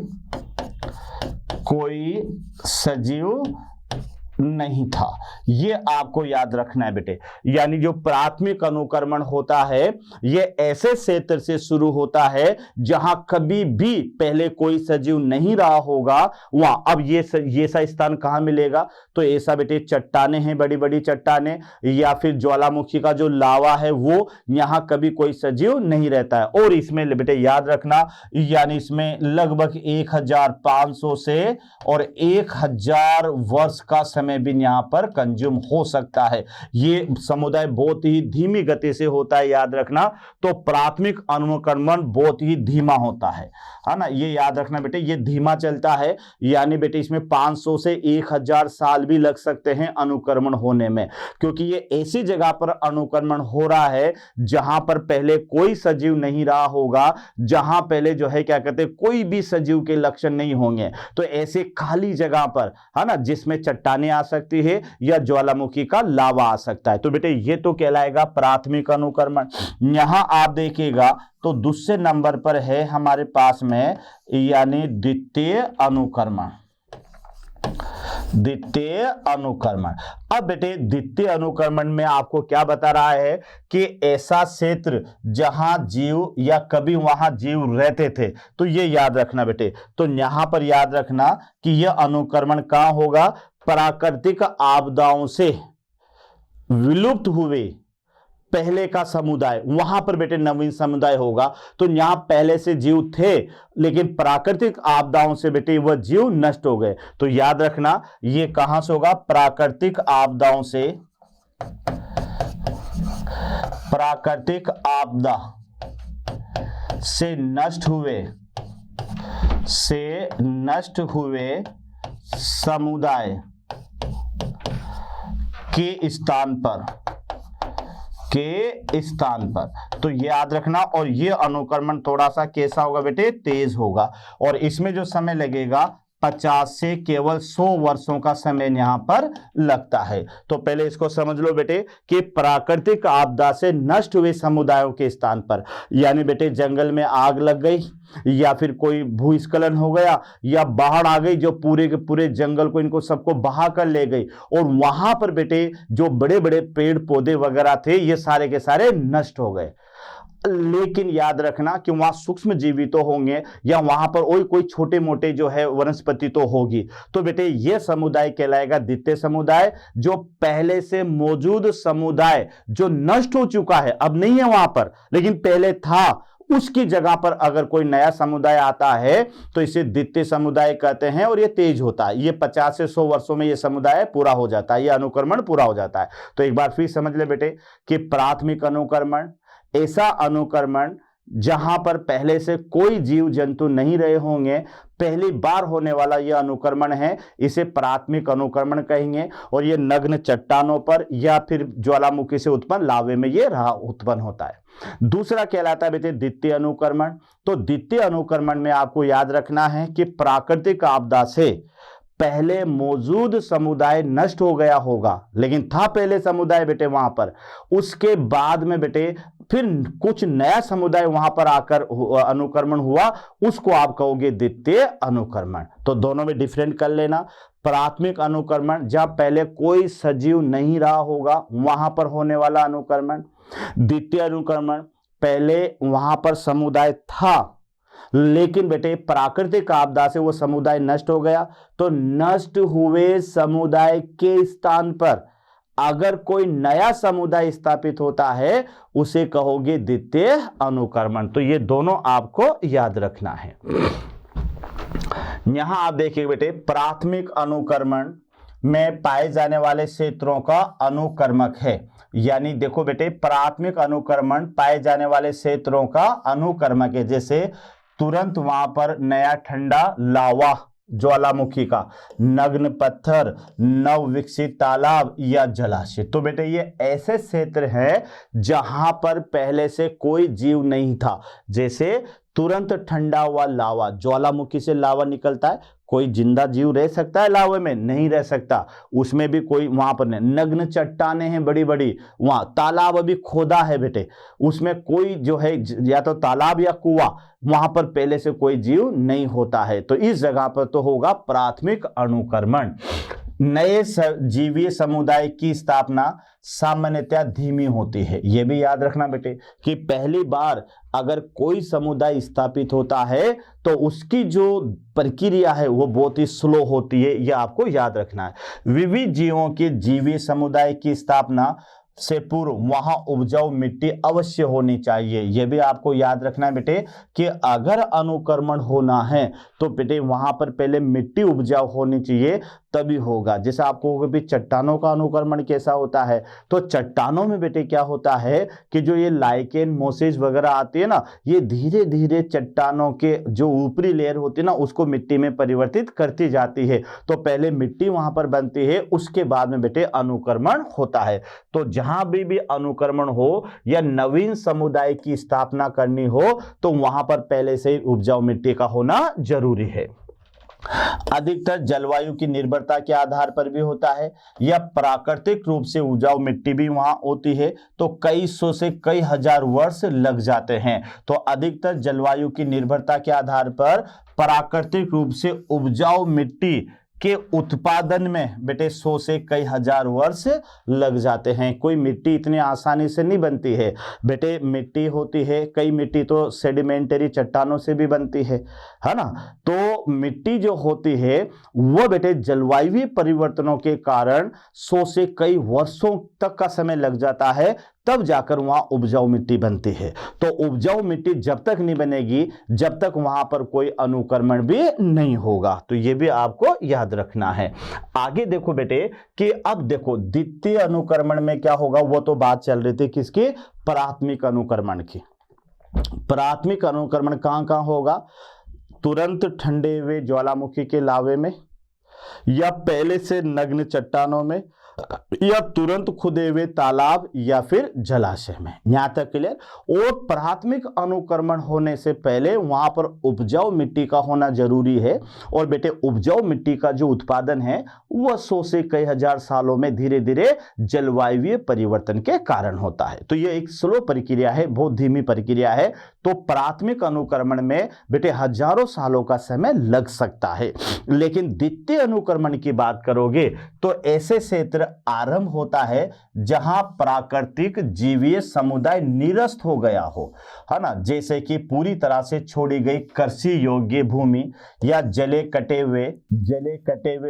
Speaker 1: कोई सजीव नहीं था। ये आपको याद रखना है बेटे, यानी जो प्राथमिक अनुक्रमण होता है ये ऐसे क्षेत्र से शुरू होता है जहां कभी भी पहले कोई सजीव नहीं रहा होगा वहां। अब ये ऐसा स्थान कहां मिलेगा? तो ऐसा बेटे चट्टाने हैं, बड़ी बड़ी चट्टाने, या फिर ज्वालामुखी का जो लावा है वो, यहां कभी कोई सजीव नहीं रहता है। और इसमें बेटे याद रखना, यानी इसमें लगभग 1500 से और 1000 वर्ष का समय भी यहां पर कंज्यूम हो सकता है। ये समुदाय बहुत ही धीमी गति से होता है, याद रखना। तो प्राथमिक अनुक्रमण बहुत ही धीमा होता है ना, ये याद रखना बेटे, ये धीमा चलता है, यानी बेटे इसमें 500 से 1000 साल भी लग सकते हैं अनुक्रमण होने में, क्योंकि ये ऐसी जगह पर अनुक्रमण हो रहा है जहां पर पहले कोई सजीव नहीं रहा होगा, जहां पहले जो है क्या कहते हैं कोई भी सजीव के लक्षण नहीं होंगे। तो ऐसे खाली जगह पर है ना, जिसमें चट्टाने आ सकती है या ज्वालामुखी का लावा आ सकता है। तो बेटे ये तो कहलाएगा प्राथमिक अनुक्रमण। यहां आप देखिएगा तो दूसरे नंबर पर है हमारे पास में, यानी द्वितीय अनुक्रमण। द्वितीय अनुक्रमण। अब बेटे द्वितीय अनुक्रमण में आपको क्या बता रहा है कि ऐसा क्षेत्र जहां जीव या कभी वहां जीव रहते थे। तो ये याद रखना बेटे, तो यहां पर याद रखना कि यह अनुक्रमण कहां होगा? प्राकृतिक आपदाओं से विलुप्त हुए पहले का समुदाय, वहां पर बेटे नवीन समुदाय होगा। तो यहां पहले से जीव थे लेकिन प्राकृतिक आपदाओं से बेटे वह जीव नष्ट हो गए। तो याद रखना ये कहां से होगा? प्राकृतिक आपदाओं से, प्राकृतिक आपदा से नष्ट हुए समुदाय के स्थान पर। तो याद रखना, और ये अनुक्रमण थोड़ा सा कैसा होगा बेटे? तेज होगा, और इसमें जो समय लगेगा 50 से केवल 100 वर्षों का समय यहाँ पर लगता है। तो पहले इसको समझ लो बेटे कि प्राकृतिक आपदा से नष्ट हुए समुदायों के स्थान पर, यानी बेटे जंगल में आग लग गई या फिर कोई भूस्खलन हो गया या बाढ़ आ गई जो पूरे के पूरे जंगल को इनको सबको बहा कर ले गई, और वहां पर बेटे जो बड़े बड़े पेड़ पौधे वगैरह थे ये सारे के सारे नष्ट हो गए। लेकिन याद रखना कि वहां सूक्ष्म जीवी तो होंगे या वहां पर कोई छोटे मोटे जो है वनस्पति तो होगी। तो बेटे ये समुदाय कहलाएगा द्वितीय समुदाय, जो पहले से मौजूद समुदाय जो नष्ट हो चुका है, अब नहीं है वहां पर लेकिन पहले था, उसकी जगह पर अगर कोई नया समुदाय आता है तो इसे द्वितीय समुदाय कहते हैं, और ये तेज होता है। ये 50 से 100 वर्षों में ये समुदाय पूरा हो जाता है, ये अनुक्रमण पूरा हो जाता है। तो एक बार फिर समझ ले बेटे कि प्राथमिक अनुक्रमण ऐसा अनुक्रमण जहां पर पहले से कोई जीव जंतु नहीं रहे होंगे, पहली बार होने वाला यह अनुक्रमण है, इसे प्राथमिक अनुक्रमण कहेंगे। और यह नग्न चट्टानों पर या फिर ज्वालामुखी से उत्पन्न लावे में यह उत्पन्न होता है। दूसरा कहलाता है बेटे द्वितीय अनुक्रमण। तो द्वितीय अनुक्रमण में आपको याद रखना है कि प्राकृतिक आपदा से पहले मौजूद समुदाय नष्ट हो गया होगा, लेकिन था पहले समुदाय बेटे वहां पर, उसके बाद में बेटे फिर कुछ नया समुदाय वहां पर आकर अनुक्रमण हुआ, उसको आप कहोगे द्वितीय अनुक्रमण। तो दोनों में डिफरेंट कर लेना। प्राथमिक अनुक्रमण जहां पहले कोई सजीव नहीं रहा होगा वहां पर होने वाला अनुक्रमण। द्वितीय अनुक्रमण पहले वहां पर समुदाय था लेकिन बेटे प्राकृतिक आपदा से वो समुदाय नष्ट हो गया, तो नष्ट हुए समुदाय के स्थान पर अगर कोई नया समुदाय स्थापित होता है उसे कहोगे द्वितीय अनुक्रमण। तो ये दोनों आपको याद रखना है। यहां आप देखिए बेटे प्राथमिक अनुक्रमण में पाए जाने वाले क्षेत्रों का अनुक्रमक है, यानी देखो बेटे प्राथमिक अनुक्रमण पाए जाने वाले क्षेत्रों का अनुक्रमक है। जैसे तुरंत वहां पर नया ठंडा लावा ज्वालामुखी का, नग्न पत्थर, नव विकसित तालाब या जलाशय। तो बेटे ये ऐसे क्षेत्र हैं जहां पर पहले से कोई जीव नहीं था। जैसे तुरंत ठंडा हुआ लावा, ज्वालामुखी से लावा निकलता है, कोई जिंदा जीव रह सकता है लावे में? नहीं रह सकता, उसमें भी कोई वहां पर नहीं। नग्न चट्टाने हैं बड़ी बड़ी, वहां तालाब अभी खोदा है बेटे, उसमें कोई जो है या तो तालाब या कुआं, वहां पर पहले से कोई जीव नहीं होता है। तो इस जगह पर तो होगा प्राथमिक अनुक्रमण। नए जीवीय समुदाय की स्थापना सामान्यतः धीमी होती है। यह भी याद रखना बेटे कि पहली बार अगर कोई समुदाय स्थापित होता है तो उसकी जो प्रक्रिया है वो बहुत ही स्लो होती है, यह आपको याद रखना है। विविध जीवों के जीवीय समुदाय की स्थापना से पूर्व वहां उपजाऊ मिट्टी अवश्य होनी चाहिए। यह भी आपको याद रखना है बेटे कि अगर अनुक्रमण होना है तो बेटे वहां पर पहले मिट्टी उपजाऊ होनी चाहिए, तभी होगा। जैसे आपको भी चट्टानों का अनुक्रमण कैसा होता है, तो चट्टानों में बेटे क्या होता है कि जो ये लाइकेन मोसेज वगैरह आती है ना, ये धीरे धीरे चट्टानों के जो ऊपरी लेयर होती है ना उसको मिट्टी में परिवर्तित करती जाती है। तो पहले मिट्टी वहां पर बनती है, उसके बाद में बेटे अनुक्रमण होता है। तो जहां भी अनुक्रमण हो या नवीन समुदाय की स्थापना करनी हो तो वहां पर पहले से उपजाऊ मिट्टी का होना जरूरी है। अधिकतर जलवायु की निर्भरता के आधार पर भी होता है, या प्राकृतिक रूप से उपजाऊ मिट्टी भी वहां होती है, तो कई सौ से कई हजार वर्ष लग जाते हैं। तो अधिकतर जलवायु की निर्भरता के आधार पर प्राकृतिक रूप से उपजाऊ मिट्टी के उत्पादन में बेटे 100 से कई हजार वर्ष लग जाते हैं। कोई मिट्टी इतनी आसानी से नहीं बनती है बेटे, मिट्टी होती है, कई मिट्टी तो सेडिमेंटरी चट्टानों से भी बनती है ना। तो मिट्टी जो होती है वो बेटे जलवायु परिवर्तनों के कारण 100 से कई वर्षों तक का समय लग जाता है, तब जाकर वहां उपजाऊ मिट्टी बनती है। तो उपजाऊ मिट्टी जब तक नहीं बनेगी जब तक वहां पर कोई अनुक्रमण भी नहीं होगा। तो यह भी आपको याद रखना है। आगे देखो बेटे कि अब देखो द्वितीय अनुक्रमण में क्या होगा, वो तो बात चल रही थी किसकी, प्राथमिक अनुक्रमण की। प्राथमिक अनुक्रमण कहां कहां होगा, तुरंत ठंडे हुए ज्वालामुखी के लावे में, या पहले से नग्न चट्टानों में, या तुरंत खुदे हुए तालाब या फिर जलाशय में। यहां तक क्लियर। और प्राथमिक अनुक्रमण होने से पहले वहां पर उपजाऊ मिट्टी का होना जरूरी है। और बेटे उपजाऊ मिट्टी का जो उत्पादन है वह 100 से कई हजार सालों में धीरे धीरे जलवायु परिवर्तन के कारण होता है। तो यह एक स्लो प्रक्रिया है, बहुत धीमी प्रक्रिया है। तो प्राथमिक अनुक्रमण में बेटे हजारों सालों का समय लग सकता है। लेकिन द्वितीय अनुक्रमण की बात करोगे तो ऐसे क्षेत्र आरंभ होता है जहां प्राकृतिक जीवीय समुदाय निरस्त हो गया हो, है ना, जैसे कि पूरी तरह से छोड़ी गई कृषि योग्य भूमि या जले कटे हुए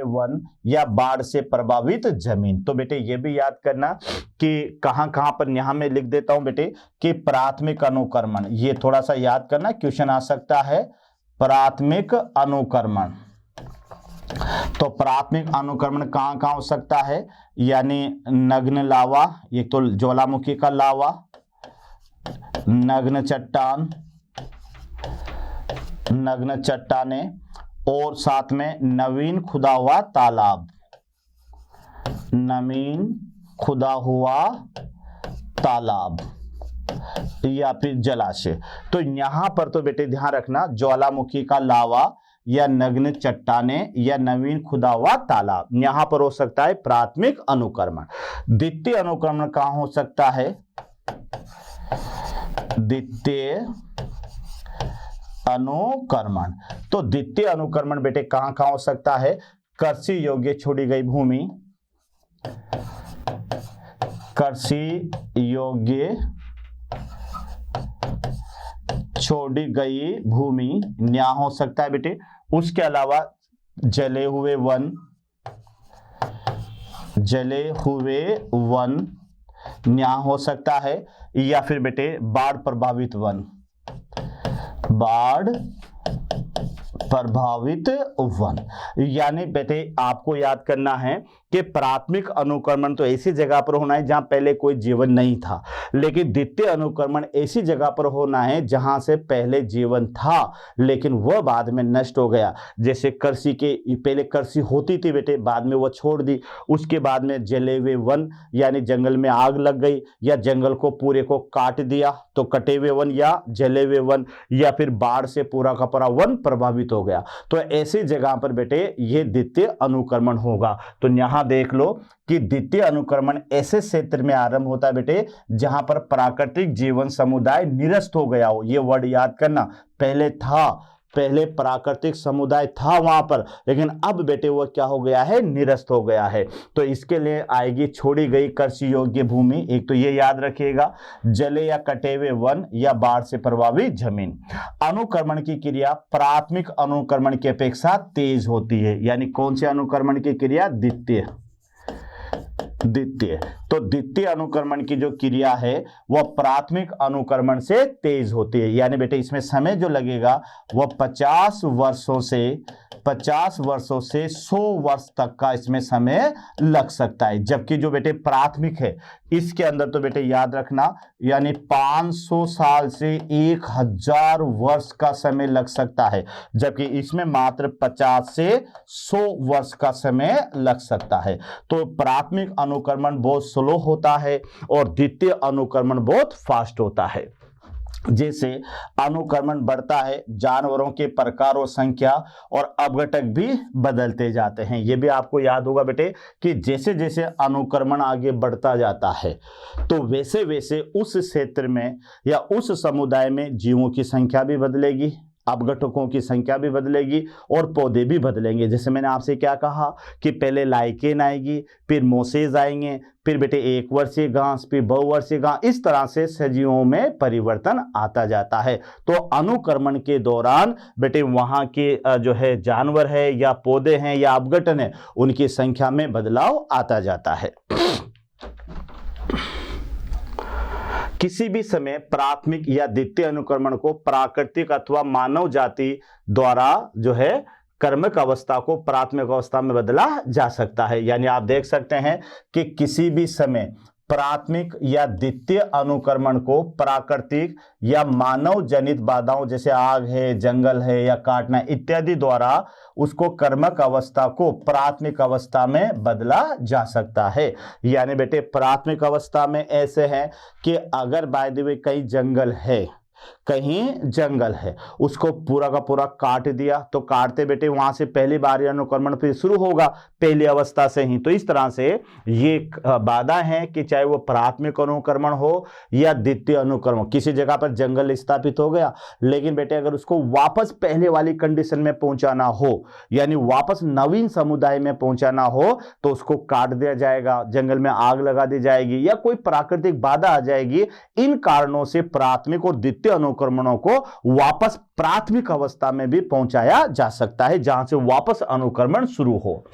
Speaker 1: वन या बाढ़ से प्रभावित जमीन। तो बेटे ये भी याद करना कि कहां कहां पर, यहां मैं लिख देता हूं बेटे कि प्राथमिक अनुक्रमण, ये थोड़ा सा याद करना, क्वेश्चन आ सकता है। प्राथमिक अनुक्रमण, तो प्राथमिक अनुक्रमण कहां कहां हो सकता है, यानी नग्न लावा, ये तो ज्वालामुखी का लावा, नग्न चट्टाने और साथ में नवीन खुदा हुआ तालाब, नवीन खुदा हुआ तालाब या फिर जलाशय। तो यहां पर तो बेटे ध्यान रखना, ज्वालामुखी का लावा या नग्न चट्टाने या नवीन खुदा हुआ तालाब, यहां पर हो सकता है प्राथमिक अनुक्रमण। द्वितीय अनुक्रमण कहां हो सकता है, द्वितीय अनुक्रमण, तो द्वितीय अनुक्रमण बेटे कहां कहां हो सकता है, कृषि योग्य छोड़ी गई भूमि, कृषि योग्य छोड़ी गई भूमि यहां हो सकता है बेटे। उसके अलावा जले हुए वन यहां हो सकता है, या फिर बेटे बाढ़ प्रभावित वन, बाढ़ प्रभावित वन। यानी बेटे आपको याद करना है कि प्राथमिक अनुक्रमण तो ऐसी जगह पर होना है जहां पहले कोई जीवन नहीं था, लेकिन द्वितीय अनुक्रमण ऐसी जगह पर होना है जहां से पहले जीवन था लेकिन वह बाद में नष्ट हो गया। जैसे कृषि के पहले कृषि होती थी बेटे, बाद में वह छोड़ दी, उसके बाद में जले हुए वन यानी जंगल में आग लग गई या जंगल को पूरे को काट दिया, तो कटे हुए वन या जले हुए वन या फिर बाढ़ से पूरा का पूरा वन प्रभावित हो गया। तो ऐसी जगह पर बेटे ये द्वितीय अनुक्रमण होगा। तो यहां देख लो कि द्वितीय अनुक्रमण ऐसे क्षेत्र में आरंभ होता है बेटे जहां पर प्राकृतिक जीवन समुदाय निरस्त हो गया हो। ये वर्ड याद करना, पहले प्राकृतिक समुदाय था वहां पर, लेकिन अब बेटे वो क्या हो गया है, निरस्त हो गया है। तो इसके लिए आएगी छोड़ी गई कृषि योग्य भूमि, एक तो ये याद रखिएगा, जले या कटे हुए वन या बाढ़ से प्रभावित जमीन। अनुक्रमण की क्रिया प्राथमिक अनुक्रमण की अपेक्षा तेज होती है, यानी कौन से अनुक्रमण की क्रिया, द्वितीय। तो द्वितीय अनुक्रमण की जो क्रिया है वह प्राथमिक अनुक्रमण से तेज होती है, यानी बेटे इसमें समय जो लगेगा वह 50 वर्षों से 100 वर्ष तक का इसमें समय लग सकता है। जबकि जो बेटे प्राथमिक है इसके अंदर तो बेटे याद रखना, यानी 500 साल से 1000 वर्ष का समय लग सकता है, जबकि इसमें मात्र 50 से 100 वर्ष का समय लग सकता है। तो प्राथमिक अनुक्रमण बहुत स्लो होता है और द्वितीय अनुक्रमण बहुत फास्ट होता है। जैसे अनुक्रमण बढ़ता है, जानवरों के प्रकार और संख्या और अपघटक भी बदलते जाते हैं। यह भी आपको याद होगा बेटे कि जैसे जैसे अनुक्रमण आगे बढ़ता जाता है तो वैसे वैसे उस क्षेत्र में या उस समुदाय में जीवों की संख्या भी बदलेगी, अपघटकों की संख्या भी बदलेगी और पौधे भी बदलेंगे। जैसे मैंने आपसे क्या कहा कि पहले लाइकेन आएगी, फिर मोसेज आएंगे, फिर बेटे 1 वर्षीय घास, फिर बहुवर्षीय घास, इस तरह से सजीवों में परिवर्तन आता जाता है। तो अनुक्रमण के दौरान बेटे वहां के जो है जानवर है या पौधे हैं या अपघटन है, उनकी संख्या में बदलाव आता जाता है। किसी भी समय प्राथमिक या द्वितीय अनुक्रमण को प्राकृतिक अथवा मानव जाति द्वारा जो है कर्मक अवस्था को प्राथमिक अवस्था में बदला जा सकता है। यानी आप देख सकते हैं कि किसी भी समय प्राथमिक या द्वितीय अनुक्रमण को प्राकृतिक या मानव जनित बाधाओं जैसे आग है, जंगल है या काटना इत्यादि द्वारा उसको कर्मक अवस्था को प्राथमिक अवस्था में बदला जा सकता है। यानी बेटे प्राथमिक अवस्था में ऐसे है कि अगर बाय द वे कहीं जंगल है उसको पूरा का पूरा काट दिया तो काटते बेटे वहां से पहली बार अनुक्रमण फिर शुरू होगा पहली अवस्था से ही। तो इस तरह से ये बाधा है कि चाहे वो प्राथमिक अनुक्रमण हो या द्वितीय अनुक्रमण, किसी जगह पर जंगल स्थापित हो गया लेकिन बेटे अगर उसको वापस पहले वाली कंडीशन में पहुंचाना हो यानी वापस नवीन समुदाय में पहुंचाना हो तो उसको काट दिया जाएगा, जंगल में आग लगा दी जाएगी या कोई प्राकृतिक बाधा आ जाएगी। इन कारणों से प्राथमिक और द्वितीय अनुक्रमणों को वापस प्राथमिक अवस्था में भी पहुंचाया जा सकता है जहां से वापस अनुक्रमण शुरू हो।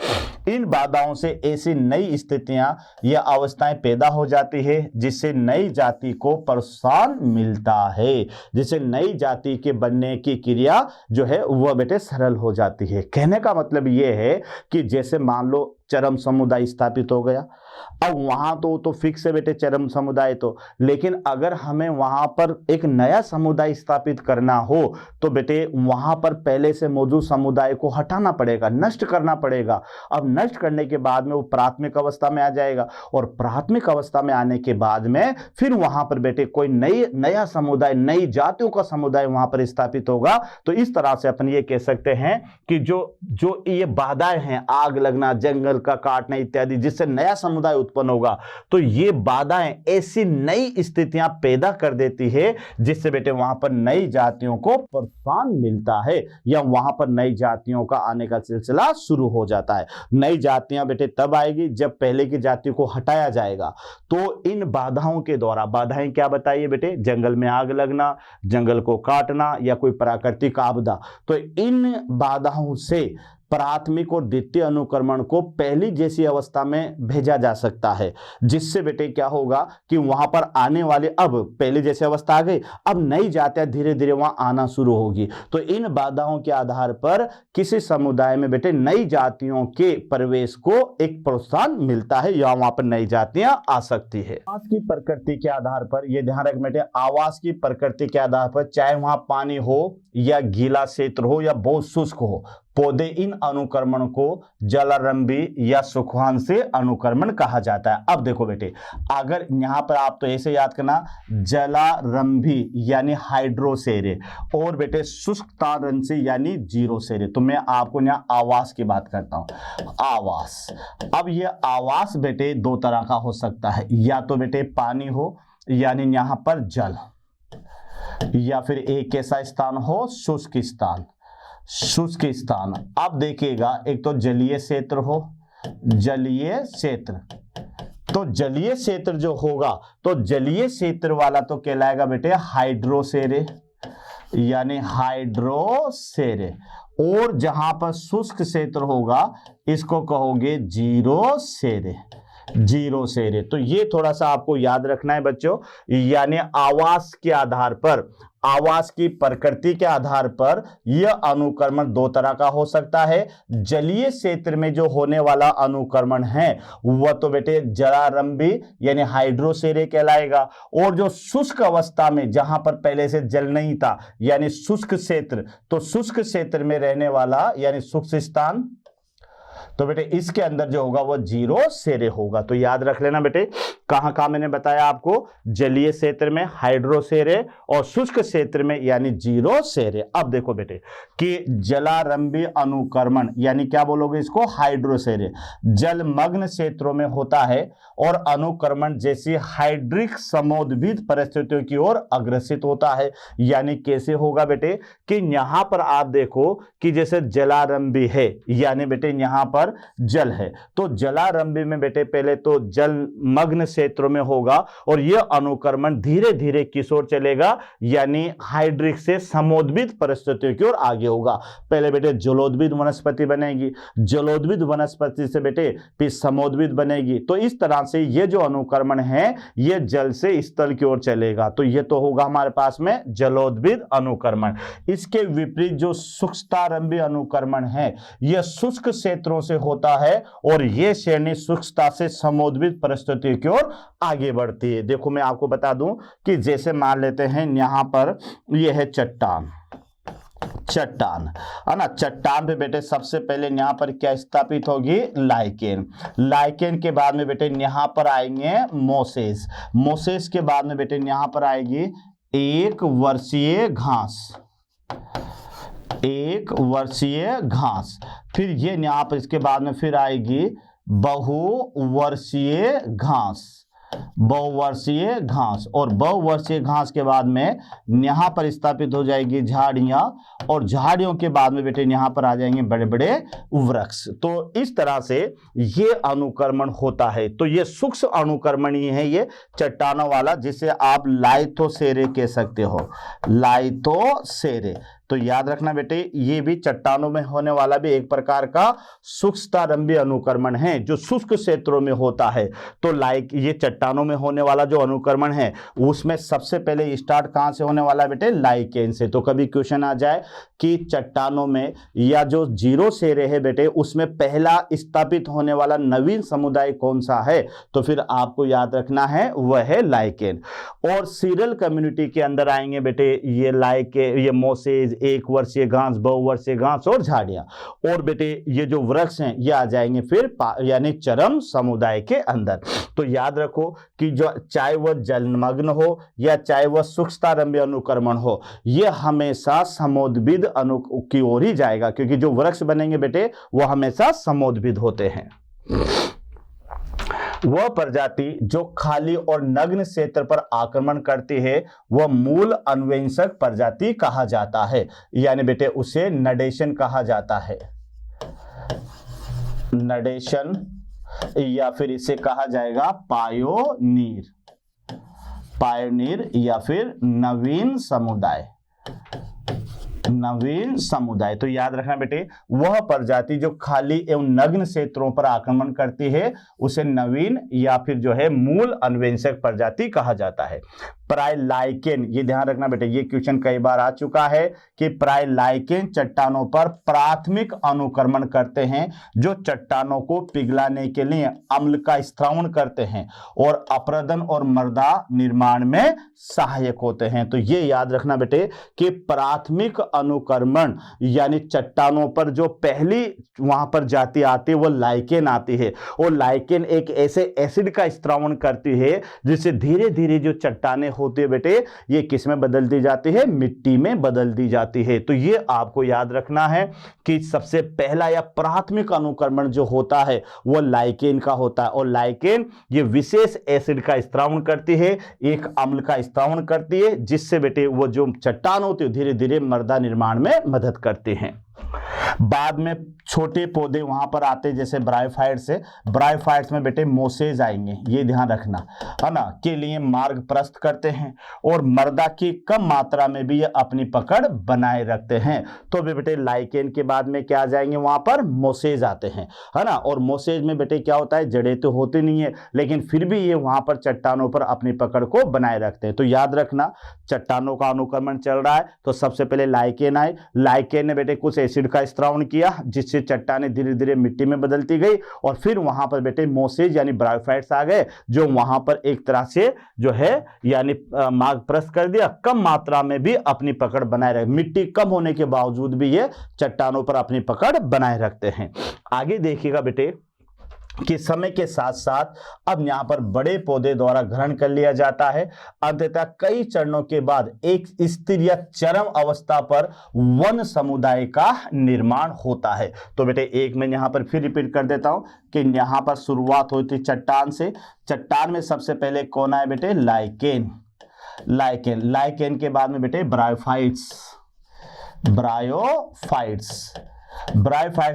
Speaker 1: इन बाधाओं से ऐसी नई स्थितियां या अवस्थाएं पैदा हो जाती है जिससे नई जाति को प्रोत्साहन मिलता है, जिससे नई जाति के बनने की क्रिया जो है वह बेटे सरल हो जाती है। कहने का मतलब यह है कि जैसे मान लो चरम समुदाय स्थापित हो गया, अब वहां तो फिक्स है बेटे चरम समुदाय तो, लेकिन अगर हमें वहां पर एक नया समुदाय स्थापित करना हो तो बेटे वहां पर पहले से मौजूद समुदाय को हटाना पड़ेगा, नष्ट करना पड़ेगा। अब नष्ट करने के बाद में वो प्राथमिक अवस्था में आ जाएगा और प्राथमिक अवस्था में आने के बाद में फिर वहां पर बेटे कोई नया समुदाय, नई जातियों का समुदाय वहां पर स्थापित होगा। तो इस तरह से अपन ये कह सकते हैं कि जो ये बाधाएं हैं, आग लगना, जंगल का काटना इत्यादि, जिससे नया समुदाय उत्पन्न होगा, तो ये बाधाएं ऐसी नई स्थितियां पैदा कर देती है जिससे बेटे वहां पर नई जातियों को प्रोत्साहन मिलता है या वहां पर नई जातियों का आने का सिलसिला शुरू हो जाता है। नई जातियां बेटे तब आएगी जब पहले की जाति को हटाया जाएगा। तो इन बाधाओं के द्वारा, बाधाएं क्या बताइए बेटे, जंगल में आग लगना, जंगल को काटना या कोई प्राकृतिक आपदा, तो इन बाधाओं से प्राथमिक और द्वितीय अनुक्रमण को पहली जैसी अवस्था में भेजा जा सकता है, जिससे बेटे क्या होगा कि वहां पर आने वाले, अब पहली जैसी अवस्था आ गई, अब नई जातियां धीरे धीरे वहां आना शुरू होगी। तो इन बाधाओं के आधार पर किसी समुदाय में बेटे नई जातियों के प्रवेश को एक प्रोत्साहन मिलता है या वहां पर नई जातियां आ सकती है। आवास की प्रकृति के आधार पर, यह ध्यान रख बेटे, आवास की प्रकृति के आधार पर चाहे वहां पानी हो या गीला क्षेत्र हो या बहुत शुष्क हो, पौधे इन अनुक्रमण को जलारंभी या सुखवान से अनुक्रमण कहा जाता है। अब देखो बेटे, अगर यहां पर आप तो ऐसे याद करना, जलारंभी यानी हाइड्रोसेरे और बेटे शुष्कतारंसी यानी जीरोसेरे। तो मैं आपको यहाँ आवास की बात करता हूं, आवास। अब ये आवास बेटे दो तरह का हो सकता है, या तो बेटे पानी हो यानी यहां पर जल, या फिर एक ऐसा स्थान हो शुष्क स्थान, शुष्क स्थान। अब देखिएगा, एक तो जलीय क्षेत्र हो, जलीय क्षेत्र, तो जलीय क्षेत्र जो होगा तो जलीय क्षेत्र वाला तो कहलाएगा बेटे हाइड्रोसेरे यानी हाइड्रोसेरे, और जहां पर शुष्क क्षेत्र होगा इसको कहोगे जीरोसेरे, जीरोसेरे। तो ये थोड़ा सा आपको याद रखना है बच्चों, यानी आवास के आधार पर, आवास की प्रकृति के आधार पर यह अनुक्रमण दो तरह का हो सकता है। जलीय क्षेत्र में जो होने वाला अनुक्रमण है वह तो बेटे जलारंभी यानी हाइड्रोसेरे कहलाएगा, और जो शुष्क अवस्था में जहां पर पहले से जल नहीं था यानी शुष्क क्षेत्र, तो शुष्क क्षेत्र में रहने वाला यानी शुष्क स्थान, तो बेटे इसके अंदर जो होगा वो जीरोसेरे होगा। तो याद रख लेना बेटे, कहां कहां मैंने बताया आपको, जलीय क्षेत्र में हाइड्रोसेरे और शुष्क क्षेत्र में यानी जीरोसेरे। अब देखो बेटे कि जलारंभी अनुक्रमण यानी क्या बोलोगे इसको, हाइड्रोसेरे, जलमग्न क्षेत्रों में होता है और अनुक्रमण जैसी हाइड्रिक समोद्भिद परिस्थितियों की ओर अग्रसित होता है। यानी कैसे होगा बेटे कि यहां पर आप देखो कि जैसे जलारंभी है यानी बेटे यहां पर जल है, तो जलारंभी में बेटे पहले तो जलमग्न क्षेत्रों में होगा और यह अनुक्रमण धीरे धीरे किस ओर चलेगा, यानी हाइड्रिक से समोद्भिद परिस्थितियों की ओर आगे होगा। पहले बेटे जलोद्भिद वनस्पति बनेगी, जलोद्भिद वनस्पति से बेटे फिर समोद्भिद बनेगी। तो इस तरह से यह जो अनुक्रमण है यह जल से स्थल की ओर चलेगा, तो यह तो होगा हमारे पास में जलोद्भिद अनुक्रमण। इसके विपरीत जो शुष्कतारंभी अनुक्रमण है यह शुष्क क्षेत्रों से होता है और यह श्रेणी शुष्कता से समोद्भिद परिस्थितियों की ओर आगे बढ़ती है। देखो मैं आपको बता दूं कि जैसे मान लेते हैं यहां पर यह है चट्टान है ना। चट्टान पे बेटे सबसे पहले यहाँ पर क्या स्थापित होगी, लाइकेन। लाइकेन के बाद में बेटे यहाँ पर आएंगे मोसेस। मोसेस के बाद में बेटे यहाँ पर आएगी एक वर्षीय घास। फिर ये यहाँ पर इसके बाद में फिर आएगी बहुवर्षीय घास और बहुवर्षीय घास के बाद में यहाँ पर स्थापित हो जाएगी झाड़ियां और झाड़ियों के बाद में बेटे यहाँ पर आ जाएंगे बड़े बड़े वृक्ष। तो इस तरह से ये अनुक्रमण होता है। तो ये सूक्ष्म अनुक्रमण ही है ये चट्टानों वाला, जिसे आप लाइथोसेरे कह सकते हो, लाइथोसेरे। तो याद रखना बेटे ये भी चट्टानों में होने वाला भी एक प्रकार का शुष्कतारंभी अनुक्रमण है जो शुष्क क्षेत्रों में होता है। तो ये चट्टानों में होने वाला जो अनुक्रमण है उसमें सबसे पहले स्टार्ट कहां से होने वाला है बेटे, लाइकेन से। तो कभी क्वेश्चन आ जाए कि चट्टानों में या जो जीरो सेरे है बेटे उसमें पहला स्थापित होने वाला नवीन समुदाय कौन सा है, तो फिर आपको याद रखना है वह है लाइकेन। और सीरल कम्युनिटी के अंदर आएंगे बेटे ये मोसेज, एक वर्षीय घास, बहुवर्षीय घास और झाड़ियां। और बेटे ये जो वृक्ष हैं ये आ जाएंगे फिर यानी चरम समुदाय के अंदर। तो याद रखो कि जो चाहे वह जलमग्न हो या चाहे वह सूक्ष्मतारंभी अनुक्रमण हो, ये हमेशा समोद्भिद की ओर ही जाएगा, क्योंकि जो वृक्ष बनेंगे बेटे वो हमेशा समोद्भिद होते हैं। वह प्रजाति जो खाली और नग्न क्षेत्र पर आक्रमण करती है वह मूल अन्वेषक प्रजाति कहा जाता है, यानी बेटे उसे नडेशन कहा जाता है, नडेशन, या फिर इसे कहा जाएगा पायोनीर या फिर नवीन समुदाय। तो याद रखना बेटे वह प्रजाति जो खाली एवं नग्न क्षेत्रों पर आक्रमण करती है उसे नवीन या फिर जो है मूल अन्वेषक प्रजाति कहा जाता है। प्रायलाइकेन, ये ध्यान रखना बेटे ये क्वेश्चन कई बार आ चुका है कि प्रायलाइकेन चट्टानों पर प्राथमिक अनुक्रमण करते हैं जो चट्टानों को पिघलाने के लिए अम्ल का स्त्रावण करते हैं और अपरदन और मृदा निर्माण में सहायक होते हैं। तो ये याद रखना बेटे कि प्राथमिक अनुक्रमण यानी चट्टानों पर जो पहली वहां पर जाति आती है वो लाइकेन आती है, और लाइकेन एक ऐसे एसिड का स्त्रावण करती है जिससे धीरे धीरे जो चट्टानें होती है बेटे ये किस में बदल दी जाती है, मिट्टी में बदल दी जाती है। तो ये आपको याद रखना है कि सबसे पहला या प्राथमिक अनुक्रमण जो होता है वो लाइकेन का होता है, और लाइकेन ये विशेष एसिड का स्त्रावण करती है, एक अम्ल का स्त्रावण करती है, जिससे बेटे वो जो चट्टान होती है धीरे धीरे मृदा निर्माण में मदद करते हैं। बाद में छोटे पौधे वहां पर आते जैसे ब्रायोफाइट्स से, ब्रायोफाइट्स में बेटे मोसेज आएंगे, ये ध्यान रखना है ना, के लिए मार्ग प्रशस्त करते हैं और मृदा की कम मात्रा में भी ये अपनी पकड़ बनाए रखते हैं। तो बेटे लाइकेन के बाद में क्या आ जाएंगे, वहां पर मोसेज आते हैं, है ना। और मोसेज में बेटे क्या होता है, जड़ें तो होती नहीं है लेकिन फिर भी ये वहां पर चट्टानों पर अपनी पकड़ को बनाए रखते हैं। तो याद रखना चट्टानों का अनुक्रमण चल रहा है तो सबसे पहले लाइकेन आए, लाइकेन ने बेटे कुछ एसिड का स्त्रावण किया जिससे चट्टानें धीरे धीरे मिट्टी में बदलती गई, और फिर वहां पर बेटे मोसेज यानी ब्रायोफाइट्स आ गए जो वहां पर एक तरह से जो है यानी मार्ग प्रशस्त कर दिया, कम मात्रा में भी अपनी पकड़ बनाए रखे, मिट्टी कम होने के बावजूद भी ये चट्टानों पर अपनी पकड़ बनाए रखते हैं। आगे देखिएगा बेटे कि समय के साथ साथ अब यहां पर बड़े पौधे द्वारा ग्रहण कर लिया जाता है। अंततः कई चरणों के बाद एक स्थिर या चरम अवस्था पर वन समुदाय का निर्माण होता है। तो बेटे एक मैं यहां पर फिर रिपीट कर देता हूं कि यहां पर शुरुआत होती है चट्टान से। चट्टान में सबसे पहले कौन आए बेटे, लाइकेन। लाइकेन के बाद में बेटे ब्रायोफाइट्स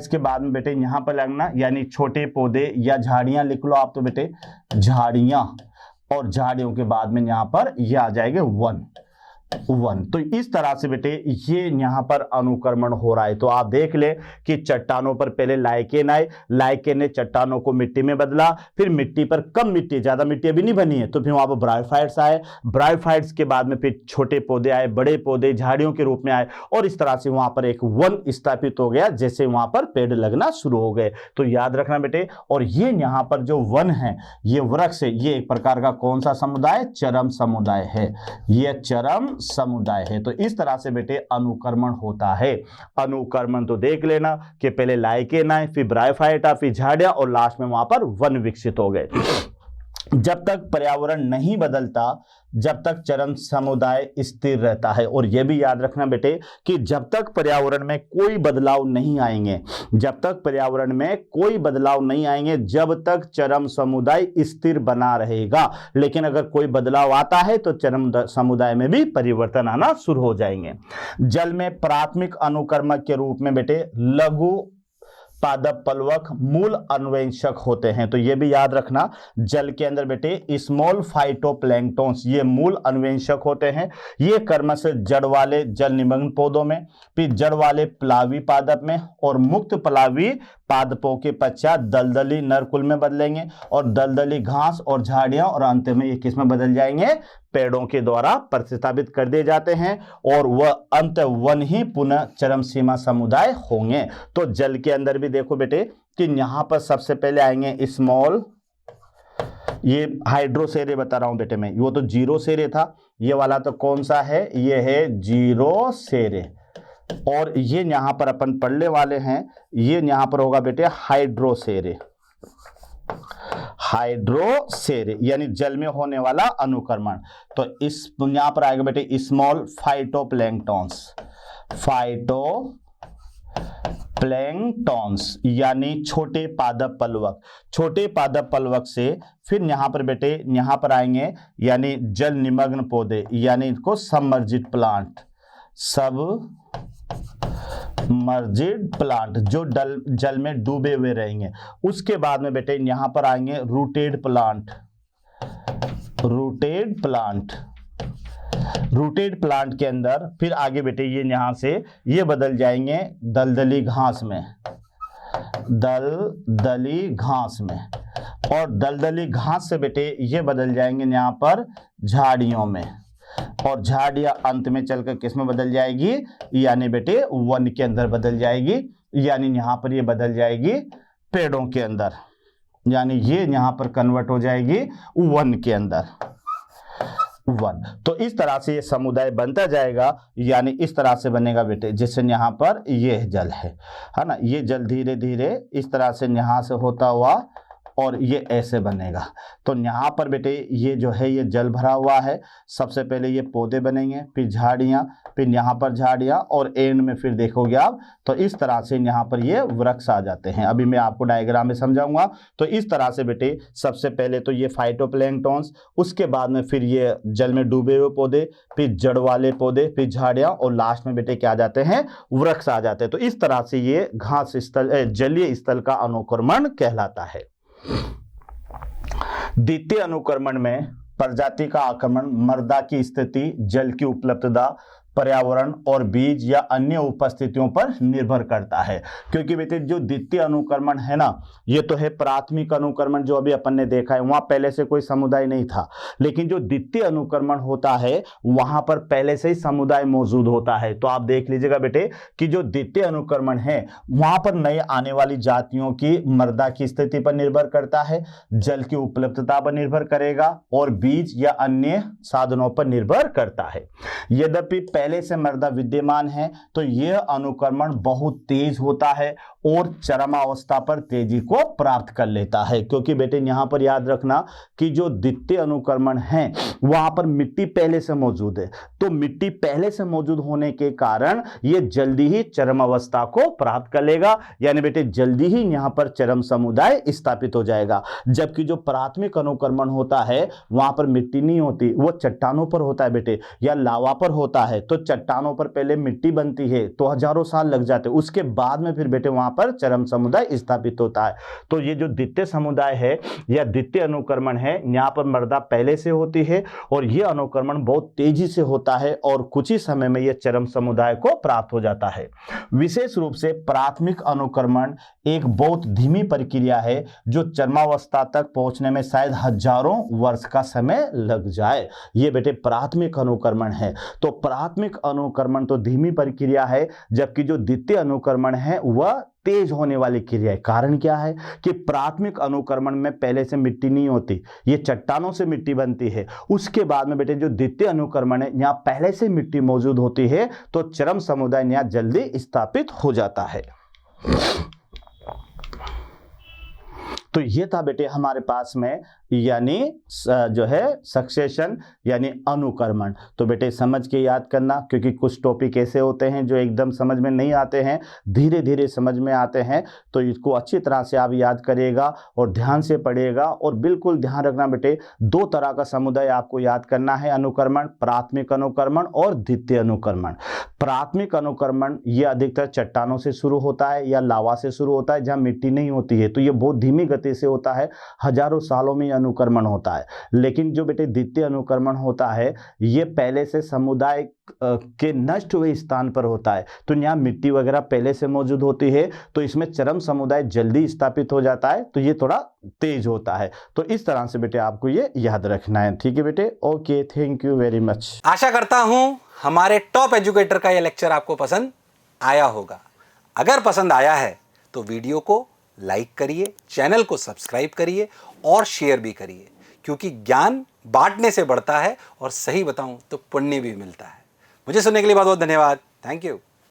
Speaker 1: के बाद में बेटे यहां पर लगना यानी छोटे पौधे या झाड़ियां लिख लो आप, तो बेटे झाड़ियां, और झाड़ियों के बाद में यहां पर यह आ जाएंगे वन। वन। तो इस तरह से बेटे ये यहां पर अनुक्रमण हो रहा है। तो आप देख ले कि चट्टानों पर पहले लाइकेन आए, लाइकेन ने चट्टानों को मिट्टी में बदला, फिर मिट्टी पर कम मिट्टी, ज्यादा मिट्टी अभी नहीं बनी है, तो फिर वहां पर ब्रायोफाइट्स आए, ब्रायोफाइट्स के बाद में फिर छोटे पौधे आए, बड़े पौधे झाड़ियों के रूप में आए, और इस तरह से वहां पर एक वन स्थापित हो गया, जैसे वहां पर पेड़ लगना शुरू हो गए। तो याद रखना बेटे, और ये यहां पर जो वन है, ये वृक्ष है, ये एक प्रकार का कौन सा समुदाय? चरम समुदाय है, ये चरम समुदाय है। तो इस तरह से बेटे अनुक्रमण होता है। अनुक्रमण तो देख लेना कि पहले लाइकेन आए, फिर ब्रायोफाइटा, फिर झाड़ियां, और लास्ट में वहां पर वन विकसित हो गए। जब तक पर्यावरण नहीं बदलता, जब तक चरम समुदाय स्थिर रहता है। और यह भी याद रखना बेटे कि जब तक पर्यावरण में कोई बदलाव नहीं आएंगे, जब तक पर्यावरण में कोई बदलाव नहीं आएंगे, जब तक चरम समुदाय स्थिर बना रहेगा। लेकिन अगर कोई बदलाव आता है तो चरम समुदाय में भी परिवर्तन आना शुरू हो जाएंगे। जल में प्राथमिक अनुक्रमक के रूप में बेटे लघु पादप पलवक मूल अन्वेषक होते हैं। तो ये भी याद रखना, जल के अंदर बेटे स्मॉल फाइटोप्लैंक्टन्स ये मूल अन्वेषक होते हैं। ये क्रमशः जड़ वाले जल निमग्न पौधों में, फिर जड़ वाले प्लावी पादप में, और मुक्त प्लावी पादपों के पश्चात दलदली नरकुल में बदलेंगे, और दलदली घास और झाड़ियां, और अंत में ये किस में बदल जाएंगे? पेड़ों के द्वारा प्रतिस्थापित कर दिए जाते हैं, और वह अंत वन ही पुनः चरम सीमा समुदाय होंगे। तो जल के अंदर भी देखो बेटे कि यहां पर सबसे पहले आएंगे स्मॉल, ये हाइड्रोसेरे बता रहा हूं बेटे मैं, वो तो जीरो सेरे था, ये वाला तो कौन सा है? ये है जीरो सेरे। और ये यहां पर अपन पढ़ने वाले हैं, ये यहां पर होगा बेटे हाइड्रोसेरे। हाइड्रोसेरे यानी जल में होने वाला अनुक्रमण। तो इस यहां पर आएगा बेटे स्मॉल फाइटोप्लैंक्टन्स, फाइटोप्लैंक्टन्स यानी छोटे पादप पलवक। छोटे पादप पलवक से फिर यहां पर बेटे यहां पर आएंगे यानी जल निमग्न पौधे, यानी इनको सबमर्जिड प्लांट, सबमर्जिड प्लांट जो जल में डूबे हुए रहेंगे। उसके बाद में बेटे यहां पर आएंगे rooted plant, rooted plant. Rooted plant के अंदर फिर आगे बेटे ये यहां से ये बदल जाएंगे दलदली घास में, दलदली घास में, और दलदली घास से बेटे ये बदल जाएंगे यहां पर झाड़ियों में, और झाड़ियां अंत में चलकर किस में बदल जाएगी? यानी बेटे वन के अंदर बदल जाएगी, यानी यहां पर ये बदल जाएगी पेड़ों के अंदर, यानी ये यहां पर कन्वर्ट हो जाएगी वन के अंदर, वन। तो इस तरह से ये समुदाय बनता जाएगा, यानी इस तरह से बनेगा बेटे, जैसे यहाँ पर ये जल है ना, ये जल धीरे धीरे इस तरह से यहाँ से होता हुआ और ये ऐसे बनेगा। तो यहाँ पर बेटे ये जो है ये जल भरा हुआ है, सबसे पहले ये पौधे बनेंगे, फिर झाड़ियाँ, फिर यहाँ पर झाड़ियाँ, और एंड में फिर देखोगे आप तो इस तरह से यहाँ पर ये वृक्ष आ जाते हैं। अभी मैं आपको डायग्राम में समझाऊंगा। तो इस तरह से बेटे सबसे पहले तो ये फाइटोप्लैंक्टन्स, उसके बाद में फिर ये जल में डूबे हुए पौधे, फिर जड़ वाले पौधे, फिर झाड़ियाँ, और लास्ट में बेटे क्या आ जाते हैं? वृक्ष आ जाते हैं। तो इस तरह से ये घास स्थल, जलीय स्थल का अनुक्रमण कहलाता है। द्वितीय अनुक्रमण में प्रजाति का आक्रमण मृदा की स्थिति, जल की उपलब्धता, पर्यावरण और बीज या अन्य उपस्थितियों पर निर्भर करता है। क्योंकि बेटे जो द्वितीय अनुक्रमण है ना, ये तो है प्राथमिक अनुक्रमण जो अभी अपन ने देखा है, वहां पहले से कोई समुदाय नहीं था। लेकिन जो द्वितीय अनुक्रमण होता है वहां पर पहले से ही समुदाय मौजूद होता है। तो आप देख लीजिएगा बेटे कि जो द्वितीय अनुक्रमण है वहां पर नए आने वाली जातियों की मृदा की स्थिति पर निर्भर करता है, जल की उपलब्धता पर निर्भर करेगा, और बीज या अन्य साधनों पर निर्भर करता है। यद्यपि पहले से मृदा विद्यमान है तो यह अनुक्रमण बहुत तेज होता है और चरमावस्था पर तेजी को प्राप्त कर लेता है। क्योंकि बेटे यहां पर याद रखना कि जो द्वितीय अनुक्रमण है वहां पर मिट्टी पहले से मौजूद है, तो मिट्टी पहले से मौजूद होने के कारण यह जल्दी ही चरमावस्था को प्राप्त कर लेगा, यानी बेटे जल्दी ही यहां पर चरम समुदाय स्थापित हो जाएगा। जबकि जो प्राथमिक अनुक्रमण होता है वहां पर मिट्टी नहीं होती, वो चट्टानों पर होता है बेटे, या लावा पर होता है। तो चट्टानों पर पहले मिट्टी बनती है तो हजारों साल लग जाते हैं, उसके बाद में फिर बेटे वहां पर चरम समुदाय स्थापित होता है। तो ये जो द्वितीय समुदाय है या द्वितीय अनुक्रमण है, यहाँ पर मृदा पहले से होती है और यह अनुक्रमण बहुत तेजी से होता है और कुछ ही समय में यह चरम समुदाय को प्राप्त हो जाता है। विशेष रूप से प्राथमिक अनुक्रमण एक बहुत धीमी प्रक्रिया है जो चरमावस्था तक पहुंचने में शायद हजारों वर्ष का समय लग जाए। ये बेटे प्राथमिक अनुक्रमण है। तो प्राथमिक अनुक्रमण तो धीमी प्रक्रिया है, जबकि जो द्वितीय अनुक्रमण है वह तेज होने वाली क्रिया है। कारण क्या है कि प्राथमिक अनुक्रमण में पहले से मिट्टी नहीं होती, ये चट्टानों से मिट्टी बनती है। उसके बाद में बेटे जो द्वितीय अनुक्रमण है, यहाँ पहले से मिट्टी मौजूद होती है, तो चरम समुदाय यहाँ जल्दी स्थापित हो जाता है। तो ये था बेटे हमारे पास में यानी जो है सक्सेशन यानी अनुक्रमण। तो बेटे समझ के याद करना, क्योंकि कुछ टॉपिक ऐसे होते हैं जो एकदम समझ में नहीं आते हैं, धीरे धीरे समझ में आते हैं। तो इसको अच्छी तरह से आप याद करिएगा और ध्यान से पढ़िएगा। और बिल्कुल ध्यान रखना बेटे, दो तरह का समुदाय आपको याद करना है अनुक्रमण, प्राथमिक अनुक्रमण और द्वितीय अनुक्रमण। प्राथमिक अनुक्रमण ये अधिकतर चट्टानों से शुरू होता है या लावा से शुरू होता है जहाँ मिट्टी नहीं होती है, तो ये बहुत धीमी गति से होता है, हजारों सालों में अनुक्रमण होता है। लेकिन जो बेटे द्वितीय अनुक्रमण होता है, ये पहले से समुदाय के नष्ट हुए स्थान पर होता है, तो यहाँ मिट्टी वगैरह पहले से मौजूद होती है, तो इसमें चरम समुदाय जल्दी स्थापित हो जाता है, तो ये थोड़ा तेज होता है। तो इस तरह से बेटे आपको ये याद रखना है। ठीक है बेटे, okay, thank you very much.
Speaker 2: आशा करता हूं हमारे टॉप एजुकेटर का यह लेक्चर आपको पसंद आया होगा। अगर पसंद आया है तो वीडियो को लाइक करिए, चैनल को सब्सक्राइब करिए और शेयर भी करिए, क्योंकि ज्ञान बांटने से बढ़ता है और सही बताऊं तो पुण्य भी मिलता है। मुझे सुनने के लिए बहुत बहुत धन्यवाद। Thank you.